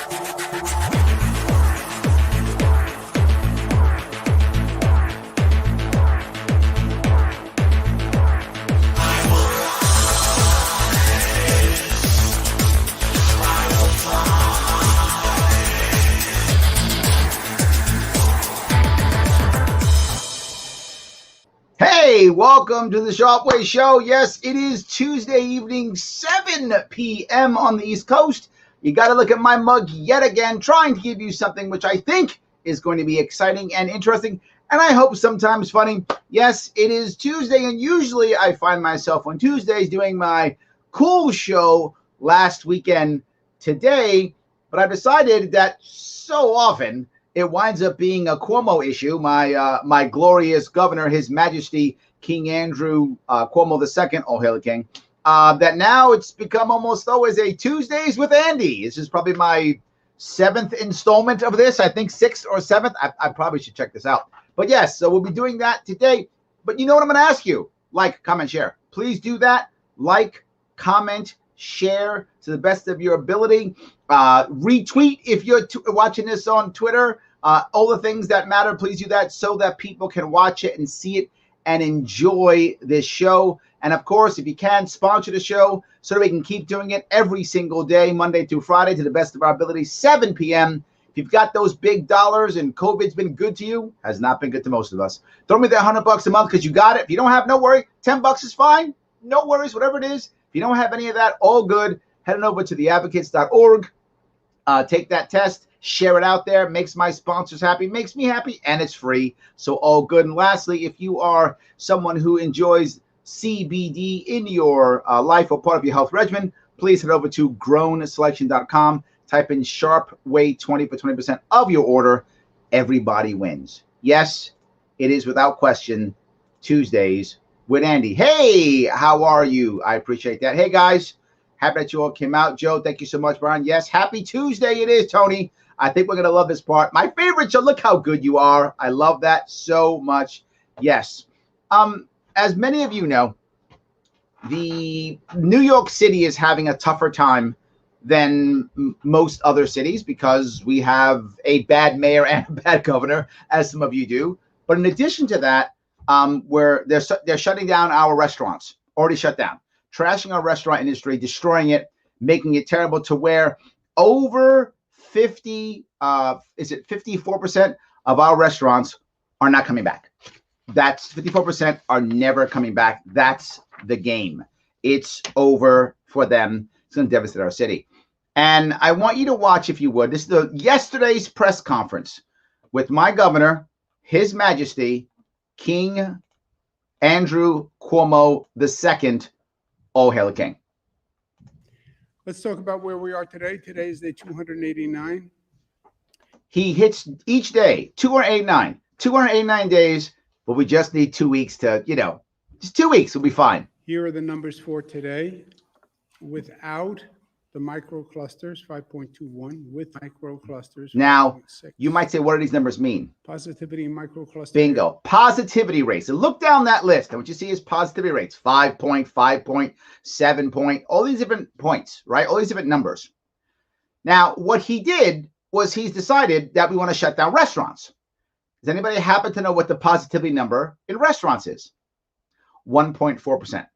Hey, welcome to the Sharpe Way Show. Yes, it is Tuesday evening, 7 p.m. on the East Coast. You got to look at my mug yet again, trying to give you something which I think is going to be exciting and interesting, and I hope sometimes funny. Yes, it is Tuesday, and usually I find myself on Tuesdays doing my cool show last weekend today, but I've decided that so often it winds up being a Cuomo issue. My glorious governor, His Majesty King Andrew Cuomo II, oh hail the king, that now it's become almost always a Tuesdays with Andy. This is probably my 7th installment of this. I think 6th or 7th. I probably should check this out. But yes, so we'll be doing that today. But you know what I'm going to ask you? Like, comment, share. Please do that. Like, comment, share to the best of your ability. Retweet if you're watching this on Twitter. All the things that matter, please do that so that people can watch it and see it and enjoy this show. And of course, if you can, sponsor the show so that we can keep doing it every single day, Monday through Friday, to the best of our ability, 7 p.m. If you've got those big dollars and COVID's been good to you, has not been good to most of us, throw me that $100 a month because you got it. If you don't have, no worry, $10 is fine. No worries, whatever it is. If you don't have any of that, all good. Head on over to theadvocates.org. Take that test, share it out there, makes my sponsors happy, makes me happy, and it's free. So all good. And lastly, if you are someone who enjoys CBD in your life or part of your health regimen, please head over to grownselection.com. Type in Sharpe Way 20 for 20% of your order. Everybody wins. Yes, it is without question Tuesdays with Andy. Hey, how are you? I appreciate that. Hey, guys. Happy that you all came out. Joe, thank you so much, Brian. Yes, happy Tuesday it is, Tony. I think we're going to love this part. My favorite show. Look how good you are. I love that so much. Yes. As many of you know, the New York City is having a tougher time than most other cities because we have a bad mayor and a bad governor, as some of you do. But in addition to that, where they're shutting down our restaurants, already shut down, trashing our restaurant industry, destroying it, making it terrible to where over 54% of our restaurants are not coming back. That's 54% are never coming back. That's the game. It's over for them. It's going to devastate our city. And I want you to watch, if you would. This is yesterday's press conference with my governor, His Majesty, King Andrew Cuomo II. Oh, hail the king. Let's talk about where we are today. Today is day 289. He hits each day, 289. 289 days, but we just need 2 weeks to, just 2 weeks will be fine. Here are the numbers for today. Without the micro clusters, 5.21. With micro clusters, 5.6. Now, you might say, what do these numbers mean? Positivity and micro clusters. Bingo. Positivity rates. So look down that list. And what you see is positivity rates. 5 point, 5 point, 7 point, all these different points, right? All these different numbers. Now, what he did was he's decided that we want to shut down restaurants. Does anybody happen to know what the positivity number in restaurants is? 1.4%.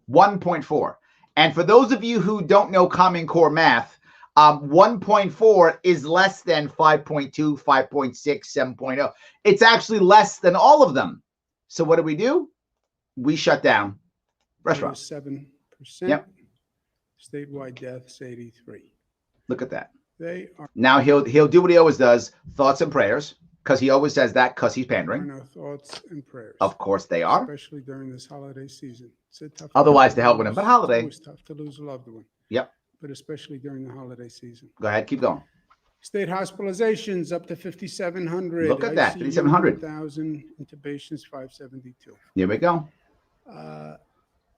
1.4. And for those of you who don't know Common Core math, 1.4 is less than 5.2, 5.6, 7.0. It's actually less than all of them. So what do? We shut down restaurants. 7%. Yep. Statewide deaths, 83. Look at that. They are now he'll do what he always does, thoughts and prayers, because he always says that because he's pandering. our thoughts and prayers. Of course they are. Especially during this holiday season. It's a tough Otherwise, the hell with him. But holiday. It's always tough to lose a loved one. Yep. But especially during the holiday season. Go ahead, keep going. State hospitalizations up to 5,700. Look at that, 5,700. 1,000 intubations, 572. Here we go.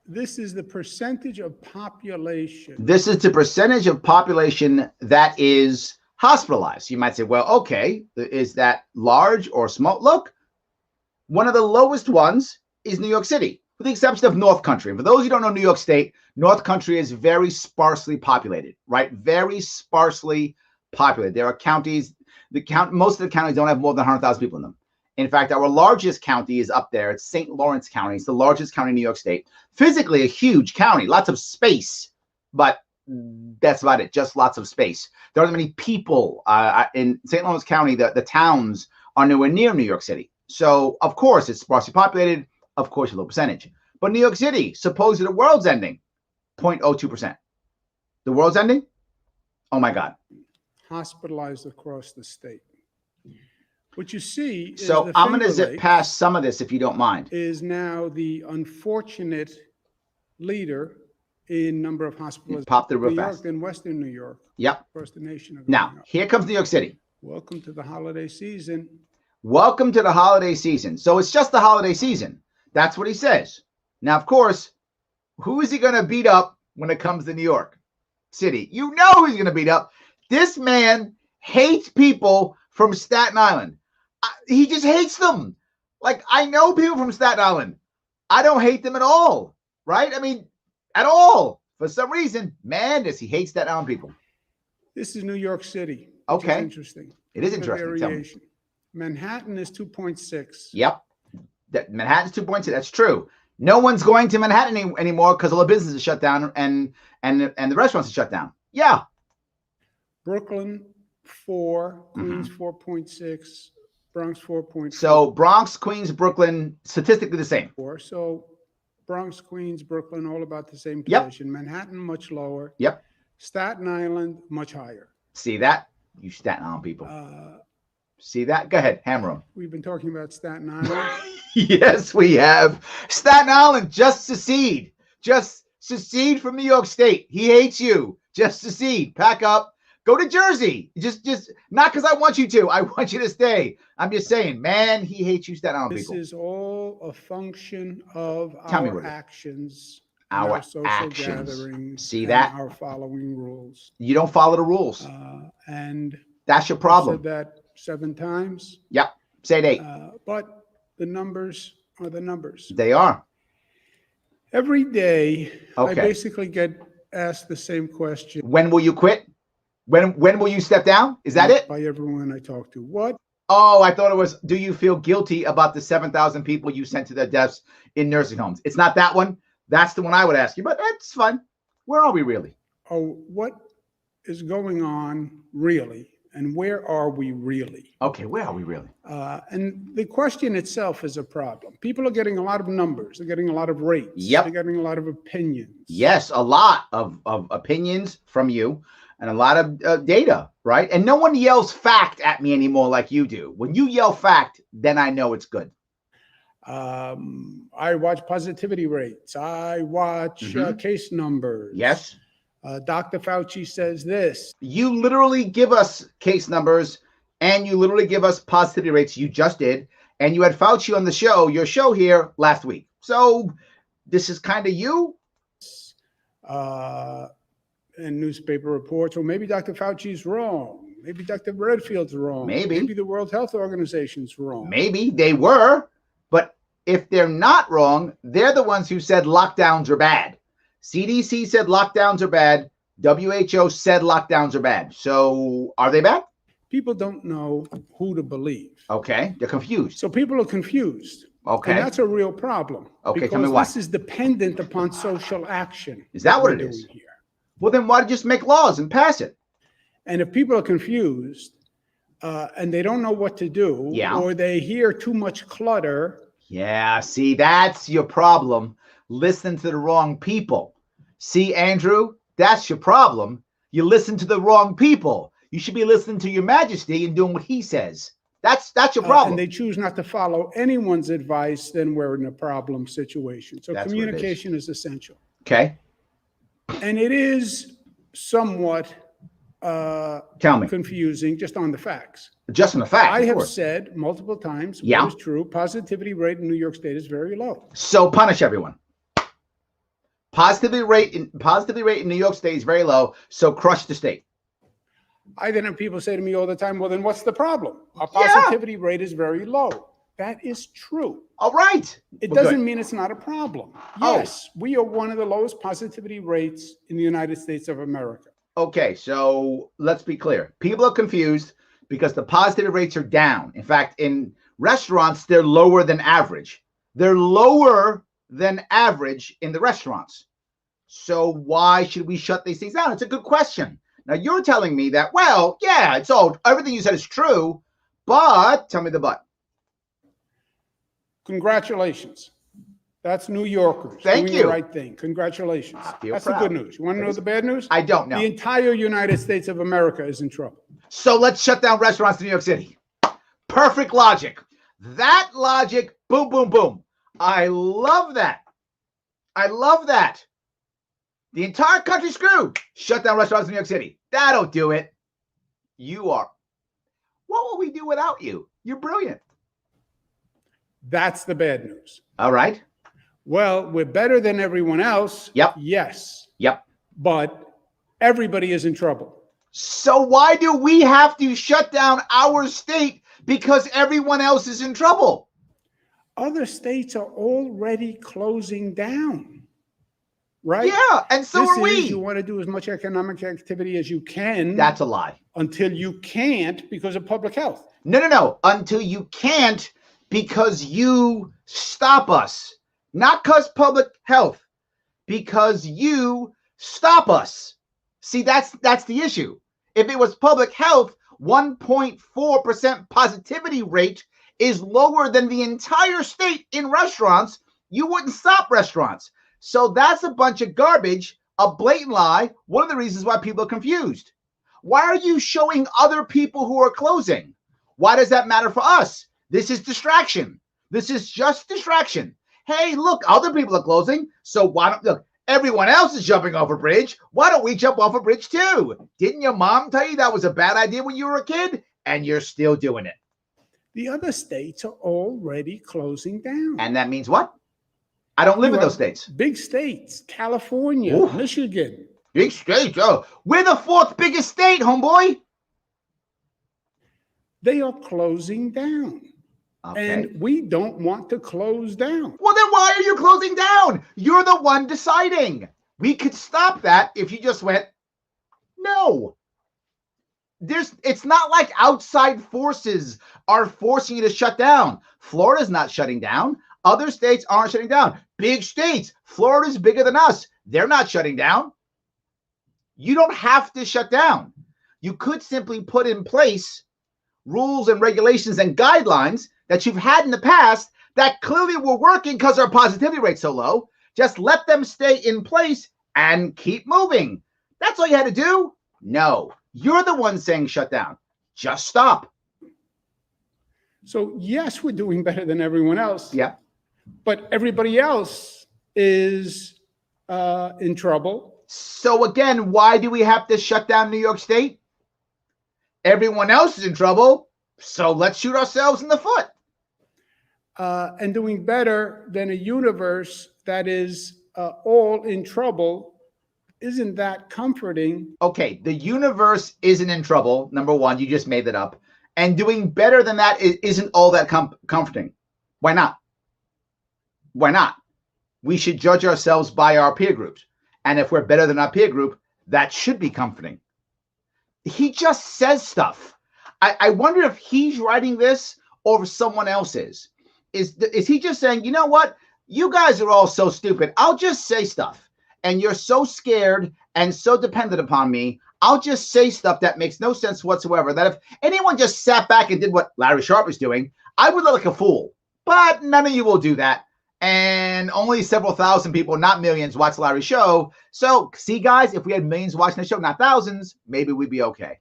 This is the percentage of population. This is the percentage of population that is hospitalized. You might say, well, okay, is that large or small? Look, one of the lowest ones is New York City, with the exception of North Country. And for those who don't know New York State, North Country is very sparsely populated, right? Very sparsely populated. There are counties, most of the counties don't have more than 100,000 people in them. In fact, our largest county is up there. It's St. Lawrence County. It's the largest county in New York State. Physically a huge county, lots of space, but that's about it, just lots of space. There aren't many people in St. Lawrence County. The towns are nowhere near New York City. So, of course, it's sparsely populated. Of course, a low percentage. But New York City, suppose the world's ending, 0.02%. The world's ending? Oh, my God. Hospitalized across the state. What you see is so I'm going to zip past some of this, if you don't mind. Is now the unfortunate leader in number of hospitals. Popped it real New fast. York and Western New York. Yep. Across the nation. Now, here comes New York City. Welcome to the holiday season. Welcome to the holiday season. So it's just the holiday season. That's what he says. Now, of course, who is he going to beat up when it comes to New York City? You know who he's going to beat up. This man hates people from Staten Island. He just hates them. Like, I know people from Staten Island. I don't hate them at all, right? I mean, at all. For some reason, madness, he hates Staten Island people. This is New York City. Okay. Is interesting. It is interesting. Variation. Manhattan is 2.6. Yep. Manhattan's 2.6. That's true. No one's going to Manhattan anymore because all the businesses shut down and the restaurants are shut down. Yeah. Brooklyn 4, Queens 4.6, Bronx 4.4. So Bronx, Queens, Brooklyn, statistically the same. So Bronx, Queens, Brooklyn, all about the same position. Yep. Manhattan much lower. Yep. Staten Island much higher. See that? You Staten Island people. See that? Go ahead, hammer them. We've been talking about Staten Island. Yes, we have. Staten Island, just secede. Just secede from New York State. He hates you. Just secede. Pack up. Go to Jersey. Just not because I want you to. I want you to stay. I'm just saying, man, he hates you, Staten Island people. This is all a function of Tell me our what actions. Our social actions. gatherings. See that? Our following rules. You don't follow the rules. And that's your problem. I've said that 7 times. Yep. Say it 8. But the numbers are the numbers. They are. Every day, okay. I basically get asked the same question. When will you quit? When will you step down? Is that it? By everyone I talk to. What? Oh, I thought it was, do you feel guilty about the 7,000 people you sent to their deaths in nursing homes? It's not that one. That's the one I would ask you, but that's fine. Where are we really? Oh, what is going on really? And where are we really? Okay, where are we really? And the question itself is a problem. People are getting a lot of numbers. They're getting a lot of rates. Yep. They're getting a lot of opinions. Yes, a lot of opinions from you and a lot of data, right? And no one yells fact at me anymore like you do. When you yell fact, then I know it's good. I watch positivity rates. I watch case numbers. Yes. Dr. Fauci says this. You literally give us case numbers and you literally give us positivity rates. You just did. And you had Fauci on the show, your show here last week. So this is kind of you. And newspaper reports, or maybe Dr. Fauci's wrong. Maybe Dr. Redfield's wrong. Maybe the World Health Organization's wrong. Maybe they were. But if they're not wrong, they're the ones who said lockdowns are bad. CDC said lockdowns are bad. WHO said lockdowns are bad. So are they bad? People don't know who to believe. Okay. They're confused. So people are confused. Okay. And that's a real problem. Okay. Tell me why. This is dependent upon social action. Is that what it is? Here. Well, then why just make laws and pass it? And if people are confused and they don't know what to do, or they hear too much clutter. Yeah. See, that's your problem. Listen to the wrong people. See, Andrew, that's your problem. You listen to the wrong people. You should be listening to your majesty and doing what he says. That's your problem. And they choose not to follow anyone's advice, then we're in a problem situation. So that's communication is essential. Okay. And it is somewhat confusing just on the facts. Just on the facts. I have said multiple times, what is true, positivity rate in New York State is very low. So punish everyone. Positivity rate in New York State is very low, so crush the state. I then have people say to me all the time, well, then what's the problem? Our positivity rate is very low. That is true. All right. It Well, doesn't good. mean it's not a problem. Oh. Yes, we are one of the lowest positivity rates in the United States of America. Okay, so let's be clear. People are confused because the positivity rates are down. In fact, in restaurants, they're lower than average. They're lower than average in the restaurants. So why should we shut these things down? It's a good question. Now you're telling me that, well, yeah, it's all, everything you said is true, but tell me the but. Congratulations. That's New Yorkers Thank doing you. the right thing. Congratulations. That's proud. the good news. You want to know the bad news? I don't know. The entire United States of America is in trouble. So let's shut down restaurants in New York City. Perfect logic. That logic, boom, boom, boom. I love that. I love that. The entire country screwed. Shut down restaurants in New York City. That'll do it. You are. What will we do without you? You're brilliant. That's the bad news. All right. Well, we're better than everyone else. Yep. Yes. Yep. But everybody is in trouble. So why do we have to shut down our state because everyone else is in trouble? Other states are already closing down, right? Yeah, and so This are we. is, you want to do as much economic activity as you can. That's a lie. Until you can't because of public health. No. Until you can't because you stop us. Not because public health, because you stop us. See, that's the issue. If it was public health, 1.4% positivity rate is lower than the entire state in restaurants. You wouldn't stop restaurants. So that's a bunch of garbage, a blatant lie. One of the reasons why people are confused. Why are you showing other people who are closing? Why does that matter for us? This is distraction. This is just distraction. Hey, look, other people are closing. So why don't, look, everyone else is jumping off a bridge. Why don't we jump off a bridge too? Didn't your mom tell you that was a bad idea when you were a kid? And you're still doing it. The other states are already closing down. And that means what? I don't live in those states. Big states, California, Ooh. Michigan. Big states. Oh, we're the fourth biggest state, homeboy. They are closing down. Okay. And we don't want to close down. Well, then why are you closing down? You're the one deciding. We could stop that if you just went, no. It's not like outside forces are forcing you to shut down. Florida's not shutting down. Other states aren't shutting down. Big states. Florida's bigger than us. They're not shutting down. You don't have to shut down. You could simply put in place rules and regulations and guidelines that you've had in the past that clearly were working because our positivity rate's so low. Just let them stay in place and keep moving. That's all you had to do? No. You're the one saying shut down. Just stop. So yes, we're doing better than everyone else. Yeah. But everybody else is in trouble. So again, why do we have to shut down New York State? Everyone else is in trouble. So let's shoot ourselves in the foot. And doing better than a universe that is all in trouble. Isn't that comforting? Okay, the universe isn't in trouble. Number one, you just made that up. And doing better than that isn't all that comforting. Why not? Why not? We should judge ourselves by our peer groups. And if we're better than our peer group, that should be comforting. He just says stuff. I wonder if he's writing this or if someone else is. Is he just saying, you know what? You guys are all so stupid. I'll just say stuff. And you're so scared and so dependent upon me. I'll just say stuff that makes no sense whatsoever. That if anyone just sat back and did what Larry Sharpe is doing, I would look like a fool. But none of you will do that. And only several thousand people, not millions, watch Larry's show. So see, guys, if we had millions watching the show, not thousands, maybe we'd be okay.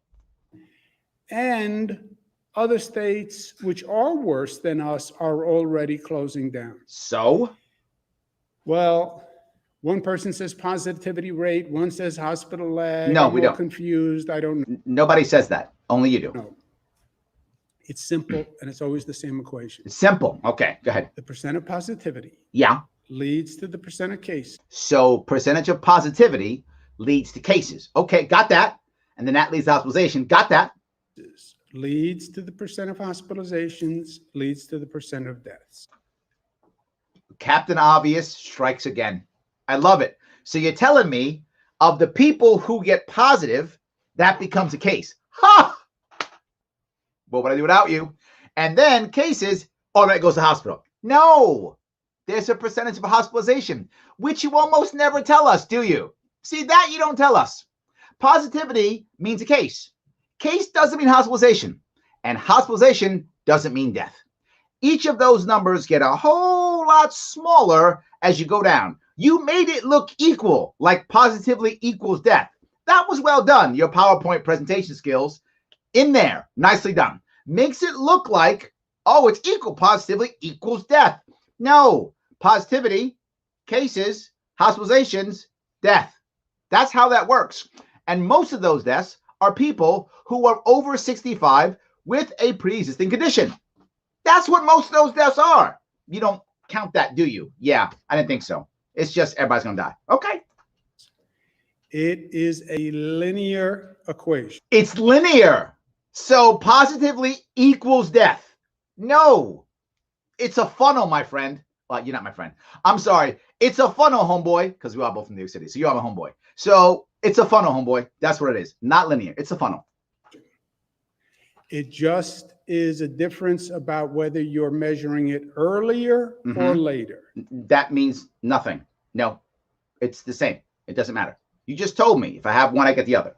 And other states, which are worse than us, are already closing down. So? Well, one person says positivity rate, one says hospital lag. No, we don't. Confused. I don't know. Nobody says that. Only you do. No. It's simple, and it's always the same equation. It's simple. Okay, go ahead. The percent of positivity leads to the percent of cases. So percentage of positivity leads to cases. Okay, got that. And then that leads to hospitalization. Got that. leads to the percent of hospitalizations, leads to the percent of deaths. Captain Obvious strikes again. I love it. So you're telling me of the people who get positive, that becomes a case. Ha! What would I do without you? And then cases, that goes to hospital. No, there's a percentage of hospitalization, which you almost never tell us, do you? See, that you don't tell us. Positivity means a case. Case doesn't mean hospitalization, and hospitalization doesn't mean death. Each of those numbers get a whole lot smaller as you go down. You made it look equal, like positively equals death. That was well done. Your PowerPoint presentation skills in there, nicely done. Makes it look like, it's equal, positively equals death. No, positivity, cases, hospitalizations, death. That's how that works. And most of those deaths are people who are over 65 with a pre-existing condition. That's what most of those deaths are. You don't count that, do you? Yeah, I didn't think so. It's just everybody's going to die. Okay. It is a linear equation. It's linear. So positively equals death. No, it's a funnel, my friend. Well, you're not my friend. I'm sorry. It's a funnel, homeboy, because we are both from New York City. So you are my homeboy. So it's a funnel, homeboy. That's what it is. Not linear. It's a funnel. It just is a difference about whether you're measuring it earlier or later. That means nothing. No, it's the same. It doesn't matter. You just told me if I have one, I get the other.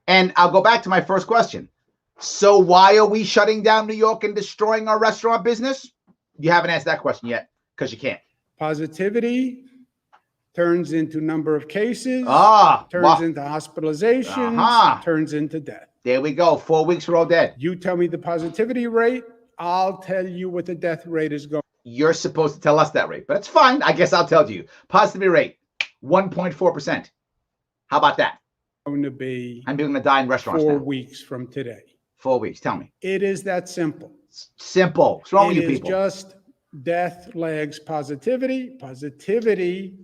And I'll go back to my first question. So why are we shutting down New York and destroying our restaurant business? You haven't answered that question yet because you can't. Positivity turns into number of cases, turns into hospitalizations, turns into death. There we go. 4 weeks, we're all dead. You tell me the positivity rate, I'll tell you what the death rate is going. You're supposed to tell us that rate, but it's fine. I guess I'll tell you. Positivity rate, 1.4%. How about that? Going to be. I'm going to die in restaurants 4 now. weeks from today. 4 weeks. Tell me. It is that simple. Simple. What's wrong with you people? It is just death lags positivity. Positivity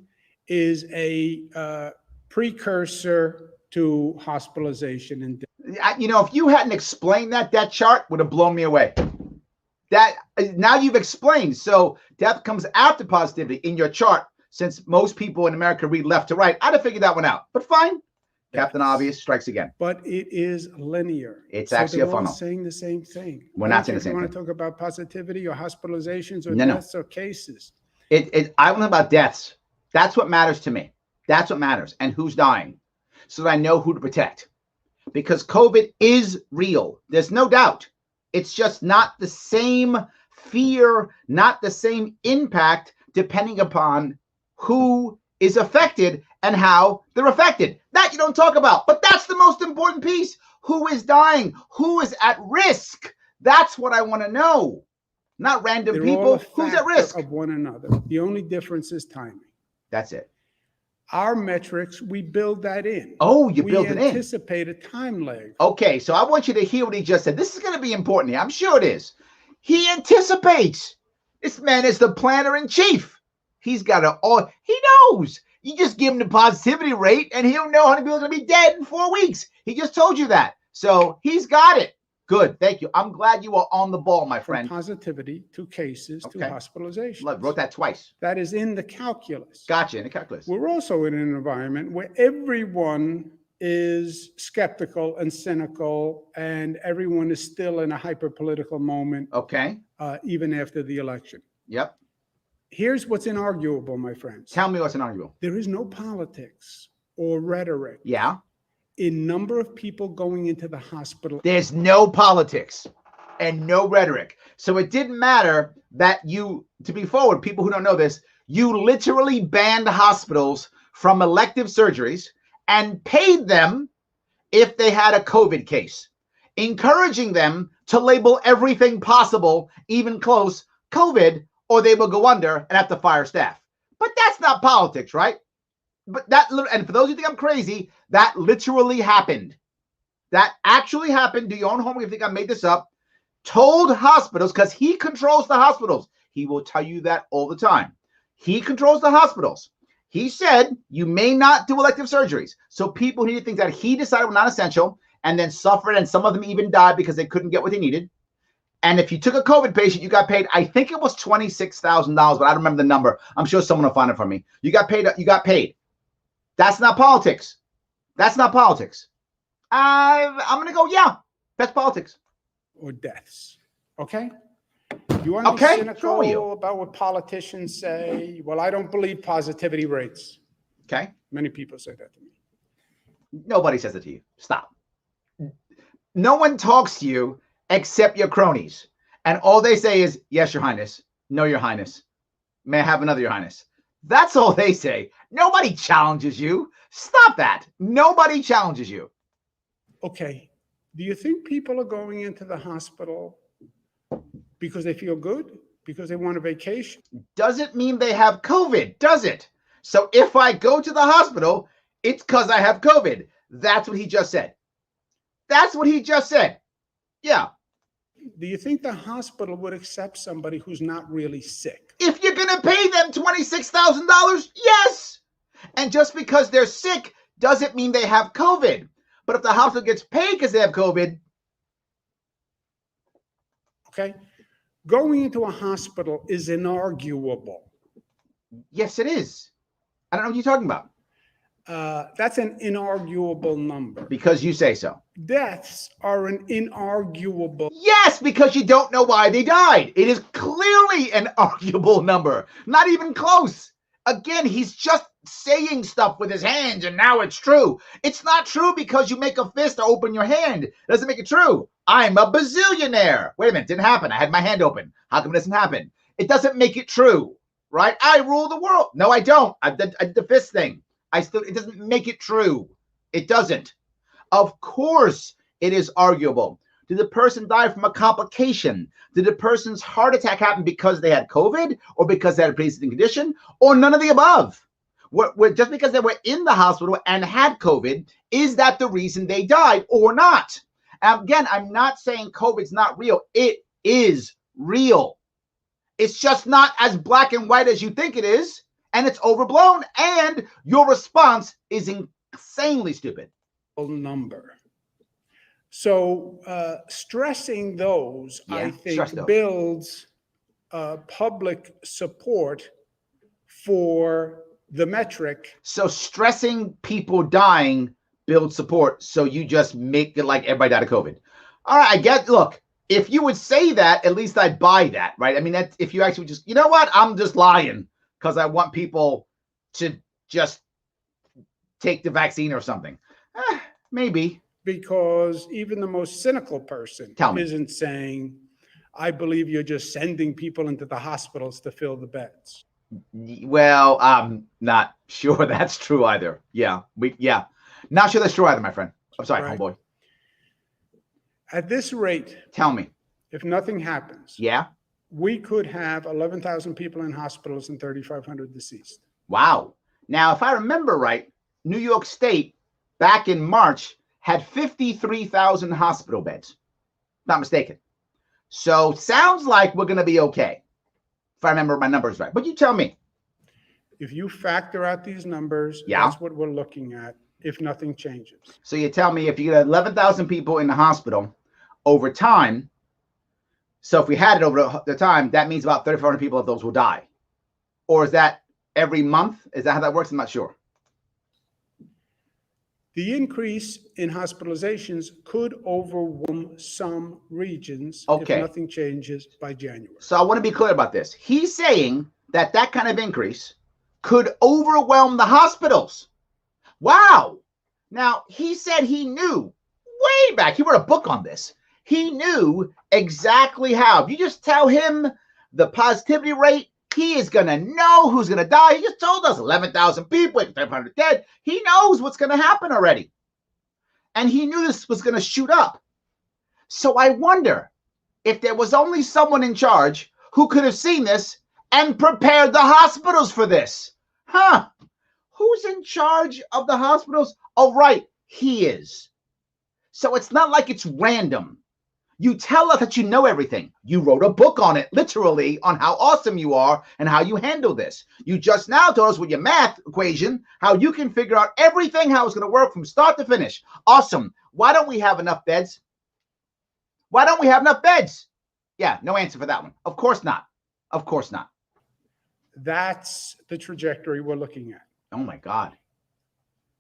is a precursor to hospitalization and death. If you hadn't explained that chart would have blown me away. That now you've explained. So death comes after positivity in your chart. Since most people in America read left to right, I'd have figured that one out. But fine. Captain Obvious strikes again. But it is linear. It's actually a funnel. We're all saying the same thing. We're not saying the same thing. You want to talk about positivity or hospitalizations or deaths or cases? I want to know about deaths. That's what matters to me. That's what matters. And who's dying. So that I know who to protect. Because COVID is real. There's no doubt. It's just not the same fear, not the same impact, depending upon who is affected and how they're affected. That you don't talk about. But that's the most important piece. Who is dying? Who is at risk? That's what I want to know. Not random people. Who's at risk? Of one another. The only difference is timing. That's it. Our metrics, we build that in. Oh, you build it in. We anticipate a time lag. Okay, so I want you to hear what he just said. This is going to be important here. I'm sure it is. He anticipates. This man is the planner in chief. He's got he knows. You just give him the positivity rate and he'll know how many people are going to be dead in 4 weeks. He just told you that. So he's got it. Good. Thank you. I'm glad you are on the ball, my friend. From positivity to cases to hospitalization. I wrote that twice. That is in the calculus. Gotcha. In the calculus. We're also in an environment where everyone is skeptical and cynical, and everyone is still in a hyper-political moment. Okay. Even after the election. Yep. Here's what's inarguable, my friends. Tell me what's inarguable. There is no politics or rhetoric. Yeah. In number of people going into the hospital. There's no politics and no rhetoric. So it didn't matter that to be forward, people who don't know this, you literally banned hospitals from elective surgeries and paid them if they had a COVID case, encouraging them to label everything possible, even close, COVID, or they will go under and have to fire staff. But that's not politics, right? But and for those who think I'm crazy, that literally happened. That actually happened. Do your own homework if you think I made this up. Told hospitals, because he controls the hospitals. He will tell you that all the time. He controls the hospitals. He said you may not do elective surgeries. So people who need things that he decided were not essential and then suffered, and some of them even died because they couldn't get what they needed. And if you took a COVID patient, you got paid, I think it was $26,000, but I don't remember the number. I'm sure someone will find it for me. You got paid. You got paid. That's not politics. That's not politics. I'm going to go, yeah, that's politics. Or deaths. Okay? You want to be cynical about what politicians say? Well, I don't believe positivity rates. Okay. Many people say that to me. Nobody says it to you. Stop. No one talks to you except your cronies. And all they say is, yes, Your Highness. No, Your Highness. May I have another, Your Highness? That's all they say. Nobody challenges you. Stop that. Nobody challenges you. Okay. Do you think people are going into the hospital because they feel good? Because they want a vacation? Doesn't mean they have COVID, does it? So if I go to the hospital, it's because I have COVID. That's what he just said. That's what he just said. Yeah. Do you think the hospital would accept somebody who's not really sick? If you're going to pay them $26,000, yes. And just because they're sick doesn't mean they have COVID. But if the hospital gets paid because they have COVID. Okay. Going into a hospital is inarguable. Yes, it is. I don't know what you're talking about. That's an inarguable number. Because you say so. Deaths are an inarguable. Yes, because you don't know why they died. It is clearly an arguable number. Not even close. Again, he's just saying stuff with his hands and now it's true. It's not true because you make a fist or open your hand. It doesn't make it true. I'm a bazillionaire. Wait a minute, didn't happen. I had my hand open. How come it doesn't happen? It doesn't make it true, right? I rule the world. No, I don't. I did the fist thing. It doesn't make it true. It doesn't. Of course, it is arguable. Did the person die from a complication? Did the person's heart attack happen because they had COVID or because they had a pre-existing condition or none of the above? Just because they were in the hospital and had COVID, is that the reason they died or not? And again, I'm not saying COVID's not real. It is real. It's just not as black and white as you think it is. And it's overblown. And your response is insanely stupid. Number. So stressing those, I think, builds public support for the metric. So stressing people dying builds support. So you just make it like everybody died of COVID. All right, I get, look, if you would say that, at least I'd buy that, right? I mean, that's if you actually just, you know what? I'm just lying because I want people to just take the vaccine or something. Maybe. Because even the most cynical person isn't saying, I believe you're just sending people into the hospitals to fill the beds. Well, I'm not sure that's true either. Yeah. Not sure that's true either, my friend. I'm sorry, homeboy. At this rate, tell me. If nothing happens, we could have 11,000 people in hospitals and 3,500 deceased. Wow. Now, if I remember right, New York State back in March had 53,000 hospital beds. Not mistaken. So sounds like we're going to be okay. If I remember my numbers right. But you tell me. If you factor out these numbers, that's what we're looking at if nothing changes. So you tell me if you get 11,000 people in the hospital over time, so if we had it over the time, that means about 3,400 people of those will die. Or is that every month? Is that how that works? I'm not sure. The increase in hospitalizations could overwhelm some regions if nothing changes by January. So I want to be clear about this. He's saying that that kind of increase could overwhelm the hospitals. Wow. Now, he said he knew way back. He wrote a book on this. He knew exactly how. If you just tell him the positivity rate, he is going to know who's going to die. He just told us 11,000 people, 500 dead. He knows what's going to happen already. And he knew this was going to shoot up. So I wonder if there was only someone in charge who could have seen this and prepared the hospitals for this. Who's in charge of the hospitals? Oh, right. He is. So it's not like it's random. You tell us that you know everything. You wrote a book on it, literally, on how awesome you are and how you handle this. You just now told us with your math equation how you can figure out everything, how it's going to work from start to finish. Awesome. Why don't we have enough beds? Why don't we have enough beds? Yeah, no answer for that one. Of course not. Of course not. That's the trajectory we're looking at. Oh, my God.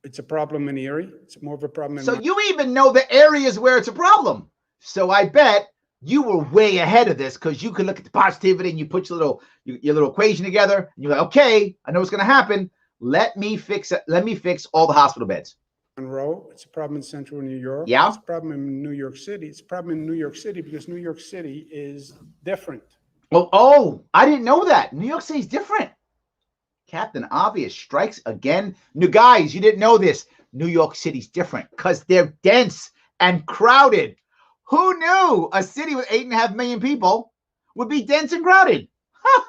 It's a problem in Erie. It's more of a problem in... So you even know the areas where it's a problem. So I bet you were way ahead of this because you could look at the positivity and you put your little equation together and you're like, okay, I know what's going to happen. Let me fix it. Let me fix all the hospital beds. Monroe. It's a problem in central New York. Yeah. It's a problem in New York City. It's a problem in New York City because New York City is different. Well, oh, I didn't know that. New York City is different. Captain Obvious strikes again. New guys, you didn't know this. New York City's different because they're dense and crowded. Who knew a city with 8.5 million people would be dense and crowded? Huh.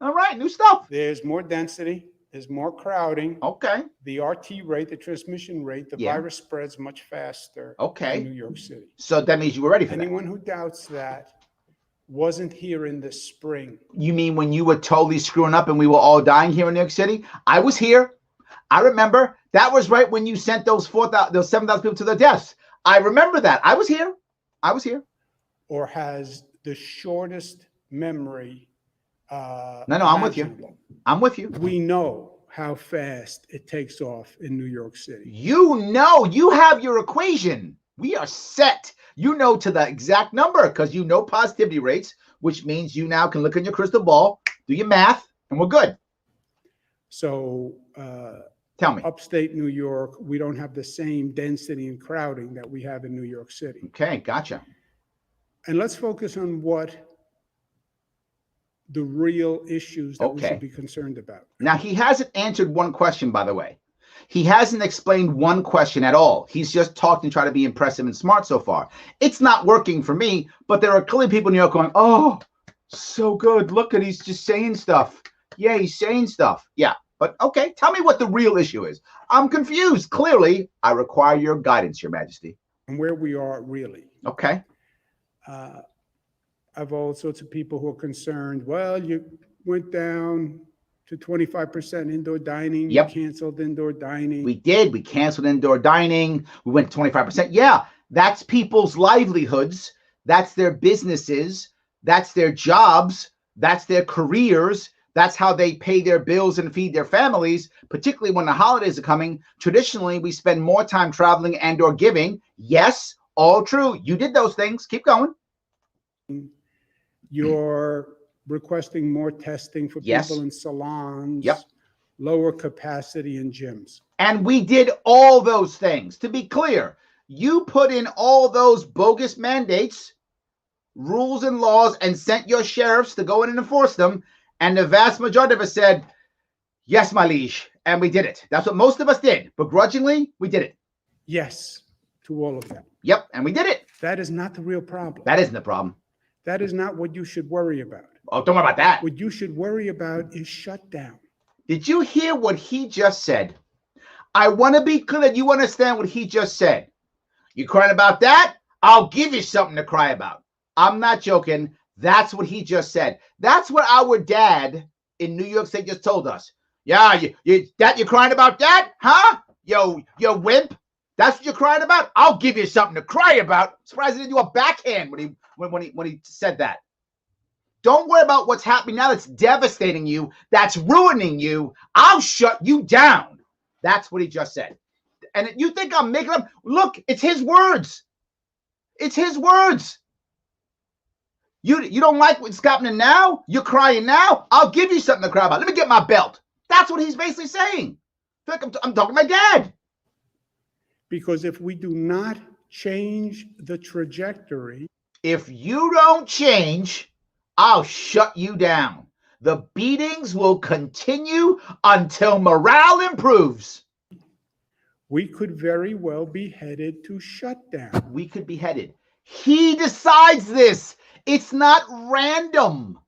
All right, new stuff. There's more density. There's more crowding. Okay. The RT rate, the transmission rate, the virus spreads much faster in New York City. So that means you were ready for Anyone who doubts that wasn't here in the spring. You mean when you were totally screwing up and we were all dying here in New York City? I was here. I remember. That was right when you sent those 7,000 people to their deaths. I remember that. I was here. I was here. Or has the shortest memory. No, I'm with you. I'm with you. We know how fast it takes off in New York City. You know, you have your equation. We are set. You know to the exact number because you know positivity rates, which means you now can look in your crystal ball, do your math, and we're good. So tell me. Upstate New York, we don't have the same density and crowding that we have in New York City. Okay, gotcha. And let's focus on what the real issues that we should be concerned about. Now, he hasn't answered one question, by the way. He hasn't explained one question at all. He's just talked and tried to be impressive and smart so far. It's not working for me, but there are clearly people in New York going, oh, so good. Look at, he's just saying stuff. Yeah, he's saying stuff. Yeah, but okay, tell me what the real issue is. I'm confused. Clearly, I require your guidance, Your Majesty. And where we are really. Okay. I've all sorts of people who are concerned, well, you went down to 25% indoor dining. Yep. You canceled indoor dining. We did. We canceled indoor dining. We went to 25%. Yeah, that's people's livelihoods. That's their businesses. That's their jobs. That's their careers. That's how they pay their bills and feed their families, particularly when the holidays are coming. Traditionally, we spend more time traveling and or giving. Yes, all true. You did those things. Keep going. You're requesting more testing for people in salons, lower capacity in gyms. And we did all those things. To be clear, you put in all those bogus mandates, rules and laws, and sent your sheriffs to go in and enforce them. And the vast majority of us said, yes, my liege. And we did it. That's what most of us did. Begrudgingly, we did it. Yes, to all of that. Yep, and we did it. That is not the real problem. That isn't the problem. That is not what you should worry about. Oh, don't worry about that. What you should worry about is shutdown. Did you hear what he just said? I want to be clear that you understand what he just said. You crying about that? I'll give you something to cry about. I'm not joking. That's what he just said. That's what our dad in New York State just told us. Yeah, you're crying about that? Huh? Yo wimp. That's what you're crying about? I'll give you something to cry about. Surprised he didn't do a backhand when he said that. Don't worry about what's happening now that's devastating you, that's ruining you. I'll shut you down. That's what he just said. And you think I'm making up? Look, it's his words. It's his words. You don't like what's happening now? You're crying now? I'll give you something to cry about. Let me get my belt. That's what he's basically saying. I feel like I'm talking to my dad. Because if we do not change the trajectory. If you don't change, I'll shut you down. The beatings will continue until morale improves. We could very well be headed to shutdown. We could be headed. He decides this. It's not random.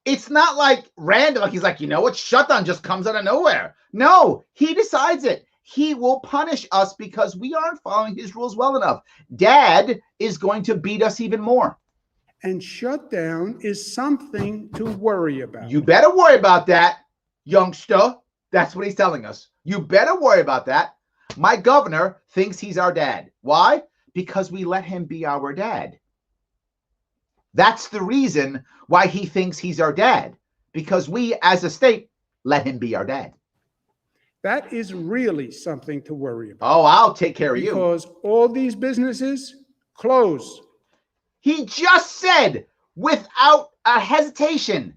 It's not like random. Like he's like, you know what? Shutdown just comes out of nowhere. No, he decides it. He will punish us because we aren't following his rules well enough. Dad is going to beat us even more. And shutdown is something to worry about. You better worry about that, youngster. That's what he's telling us. You better worry about that. My governor thinks he's our dad. Why? Because we let him be our dad. That's the reason why he thinks he's our dad. Because we, as a state, let him be our dad. That is really something to worry about. Oh, I'll take care of you. Because all these businesses close. He just said, without a hesitation,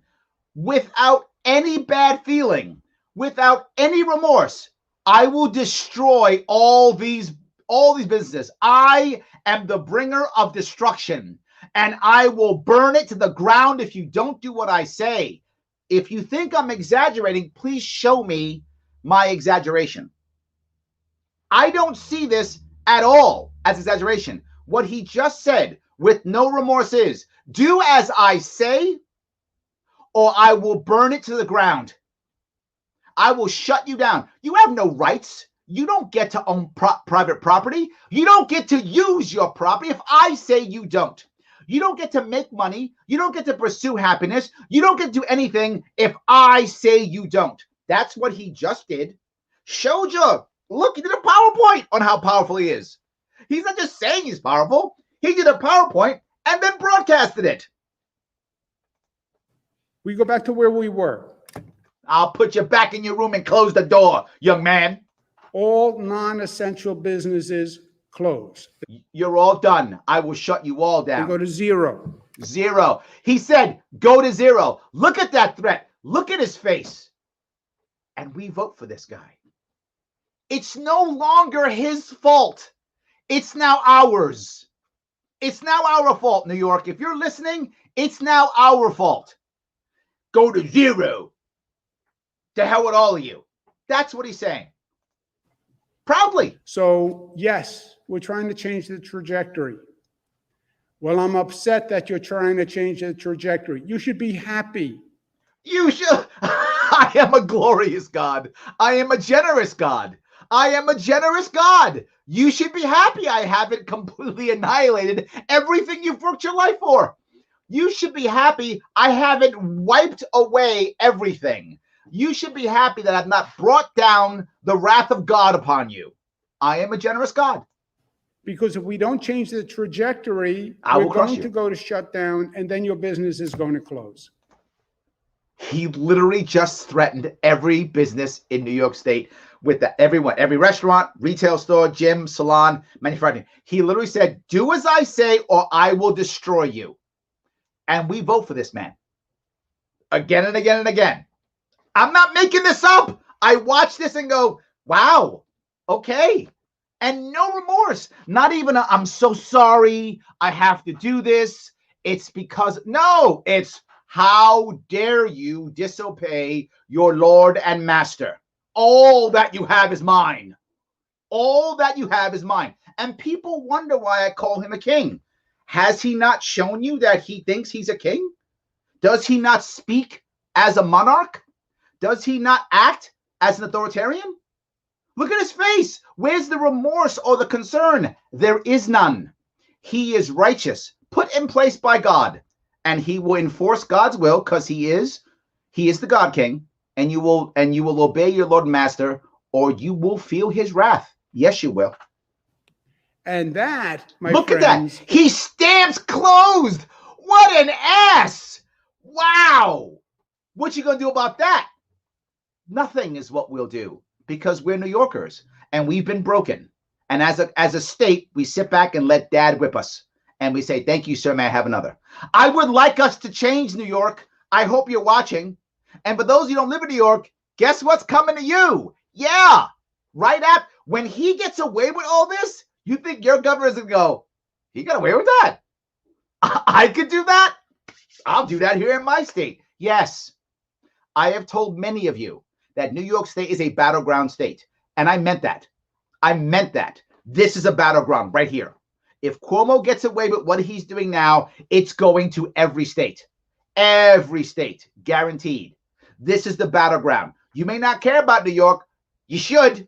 without any bad feeling, without any remorse, I will destroy all these businesses. I am the bringer of destruction, and I will burn it to the ground if you don't do what I say. If you think I'm exaggerating, please show me my exaggeration. I don't see this at all as exaggeration. What he just said with no remorse is, do as I say, or I will burn it to the ground. I will shut you down. You have no rights. You don't get to own private property. You don't get to use your property if I say you don't. You don't get to make money. You don't get to pursue happiness. You don't get to do anything if I say you don't. That's what he just did. Showed you. Look, he did a PowerPoint on how powerful he is. He's not just saying he's powerful. He did a PowerPoint and then broadcasted it. We go back to where we were. I'll put you back in your room and close the door, young man. All non-essential businesses close. You're all done. I will shut you all down. They go to zero. Zero. He said, go to zero. Look at that threat. Look at his face. And we vote for this guy. It's no longer his fault. It's now ours. It's now our fault, New York. If you're listening, it's now our fault. Go to zero. To hell with all of you. That's what he's saying. Proudly. So, yes, we're trying to change the trajectory. Well, I'm upset that you're trying to change the trajectory. You should be happy. You should. I am a glorious God. I am a generous God. I am a generous God. You should be happy I haven't completely annihilated everything you've worked your life for. You should be happy I haven't wiped away everything. You should be happy that I've not brought down the wrath of God upon you. I am a generous God. Because if we don't change the trajectory, we're going to go to shutdown, and then your business is going to close. He literally just threatened every business in New York State with everyone, every restaurant, retail store, gym, salon, manufacturing. He literally said, do as I say or I will destroy you. And we vote for this man. Again and again and again. I'm not making this up. I watch this and go, wow, okay. And no remorse. Not even a, I'm so sorry, I have to do this. It's because, no, it's how dare you disobey your Lord and Master. All that you have is mine. All that you have is mine. And people wonder why I call him a king. Has he not shown you that he thinks he's a king? Does he not speak as a monarch? Does he not act as an authoritarian? Look at his face. Where's the remorse or the concern? There is none. He is righteous, put in place by God, and he will enforce God's will because he is the God King, and you will obey your Lord and Master, or you will feel his wrath. Yes, you will. And that, my Look friends, at that. He stamps closed. What an ass. Wow. What you going to do about that? Nothing is what we'll do because we're New Yorkers and we've been broken. And as a state, we sit back and let dad whip us. And we say, thank you, sir. May I have another? I would like us to change New York. I hope you're watching. And for those who don't live in New York, guess what's coming to you? Yeah. Right up. When he gets away with all this, you think your governor is going to go, he got away with that? I could do that? I'll do that here in my state. Yes. I have told many of you that New York State is a battleground state. And I meant that. I meant that. This is a battleground right here. If Cuomo gets away with what he's doing now, it's going to every state. Every state. Guaranteed. This is the battleground. You may not care about New York. You should.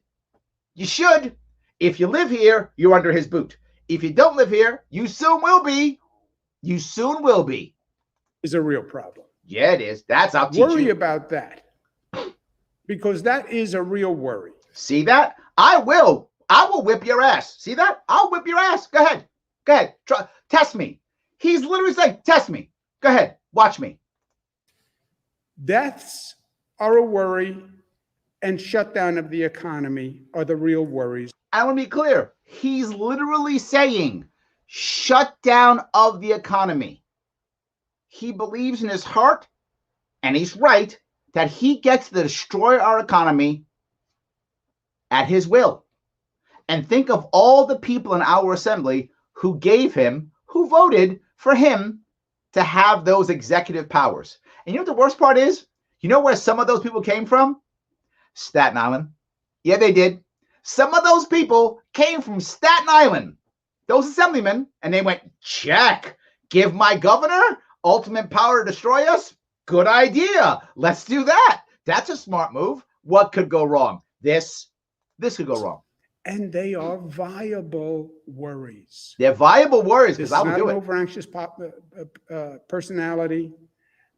You should. If you live here, you're under his boot. If you don't live here, you soon will be. You soon will be. Is a real problem. Yeah, it is. That's I'll teach Worry you. about that, because that is a real worry. See that? I will whip your ass. See that? I'll whip your ass. Go ahead. Go ahead. Test me. He's literally saying, test me. Go ahead. Watch me. Deaths are a worry, and shutdown of the economy are the real worries. I want to be clear. He's literally saying shutdown of the economy. He believes in his heart, and he's right, that he gets to destroy our economy at his will. And think of all the people in our assembly who voted for him to have those executive powers. And you know what the worst part is? You know where some of those people came from? Staten Island. Yeah, they did. Some of those people came from Staten Island, those assemblymen, and they went, check. Give my governor ultimate power to destroy us? Good idea. Let's do that. That's a smart move. What could go wrong? This could go wrong. And they are viable worries. They're viable worries This because is I will not do an it. overanxious personality.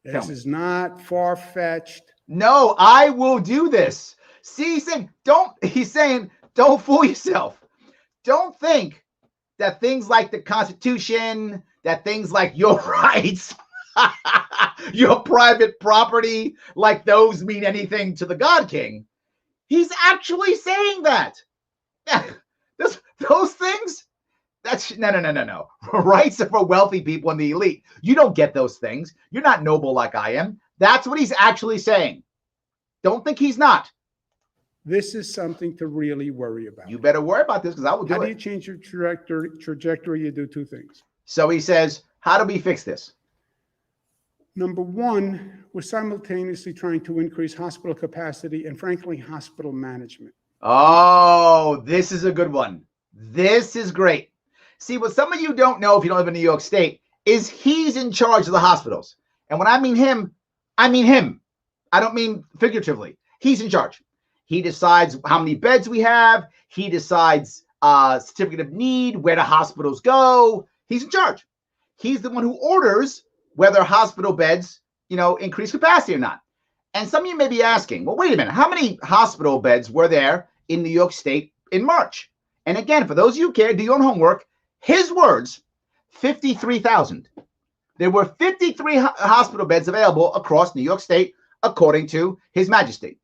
This is not far-fetched. No, I will do this. See, he's saying, don't fool yourself. Don't think that things like the Constitution, that things like your rights, your private property, like those mean anything to the God King. He's actually saying that. Those things, that's no. Rights are for wealthy people and the elite. You don't get those things. You're not noble like I am. That's what he's actually saying. Don't think he's not. This is something to really worry about. You better worry about this because I will do it. How do you change your trajectory? You do two things. So he says, how do we fix this? Number one, we're simultaneously trying to increase hospital capacity and, frankly, hospital management. Oh, this is a good one. This is great. See, what some of you don't know if you don't live in New York State is he's in charge of the hospitals. And when I mean him, I mean him. I don't mean figuratively. He's in charge. He decides how many beds we have. He decides certificate of need, where the hospitals go. He's in charge. He's the one who orders whether hospital beds, increase capacity or not. And some of you may be asking, well, wait a minute, how many hospital beds were there in New York State in March? And again, for those of you who care, do your own homework. His words, 53,000. There were 53 hospital beds available across New York State, according to His Majesty.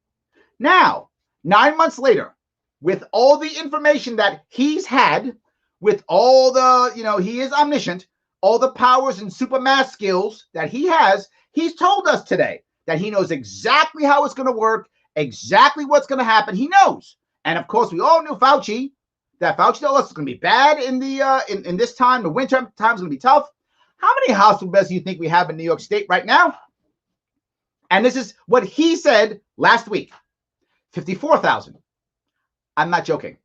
Now, 9 months later, with all the information that he's had, with all the, he is omniscient, all the powers and super math skills that he has, he's told us today that he knows exactly how it's going to work, exactly what's going to happen. He knows. And of course, we all knew Fauci told us it's going to be bad in this time. The winter time is going to be tough. How many hospital beds do you think we have in New York State right now? And this is what he said last week, 54,000. I'm not joking.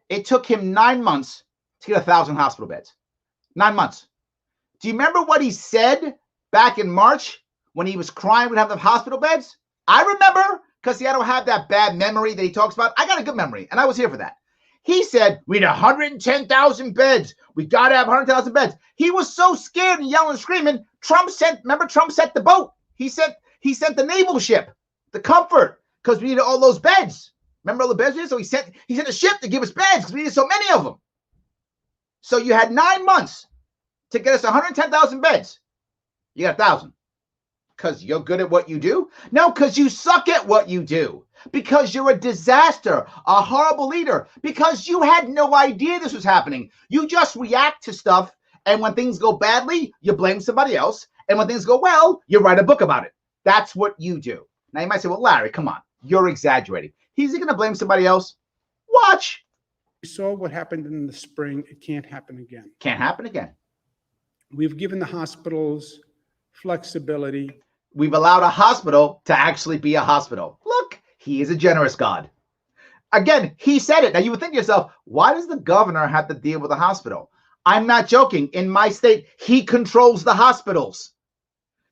It took him 9 months to get 1,000 hospital beds. 9 months. Do you remember what he said back in March when he was crying we'd have enough hospital beds? I remember, because I don't have that bad memory that he talks about. I got a good memory, and I was here for that. He said, we need 110,000 beds. We got to have 100,000 beds. He was so scared and yelling and screaming. Trump sent the boat. He sent the naval ship, the Comfort, because we needed all those beds. Remember all the beds we needed? So he sent a ship to give us beds because we needed so many of them. So you had 9 months to get us 110,000 beds. You got 1,000. Because you're good at what you do? No, because you suck at what you do. Because you're a disaster, a horrible leader. Because you had no idea this was happening. You just react to stuff, and when things go badly, you blame somebody else. And when things go well, you write a book about it. That's what you do. Now you might say, well, Larry, come on. You're exaggerating. He's going to blame somebody else. Watch. We saw what happened in the spring. It can't happen again. Can't happen again. We've given the hospitals flexibility. We've allowed a hospital to actually be a hospital. Look, he is a generous God. Again, he said it. Now you would think to yourself, why does the governor have to deal with a hospital? I'm not joking. In my state, he controls the hospitals.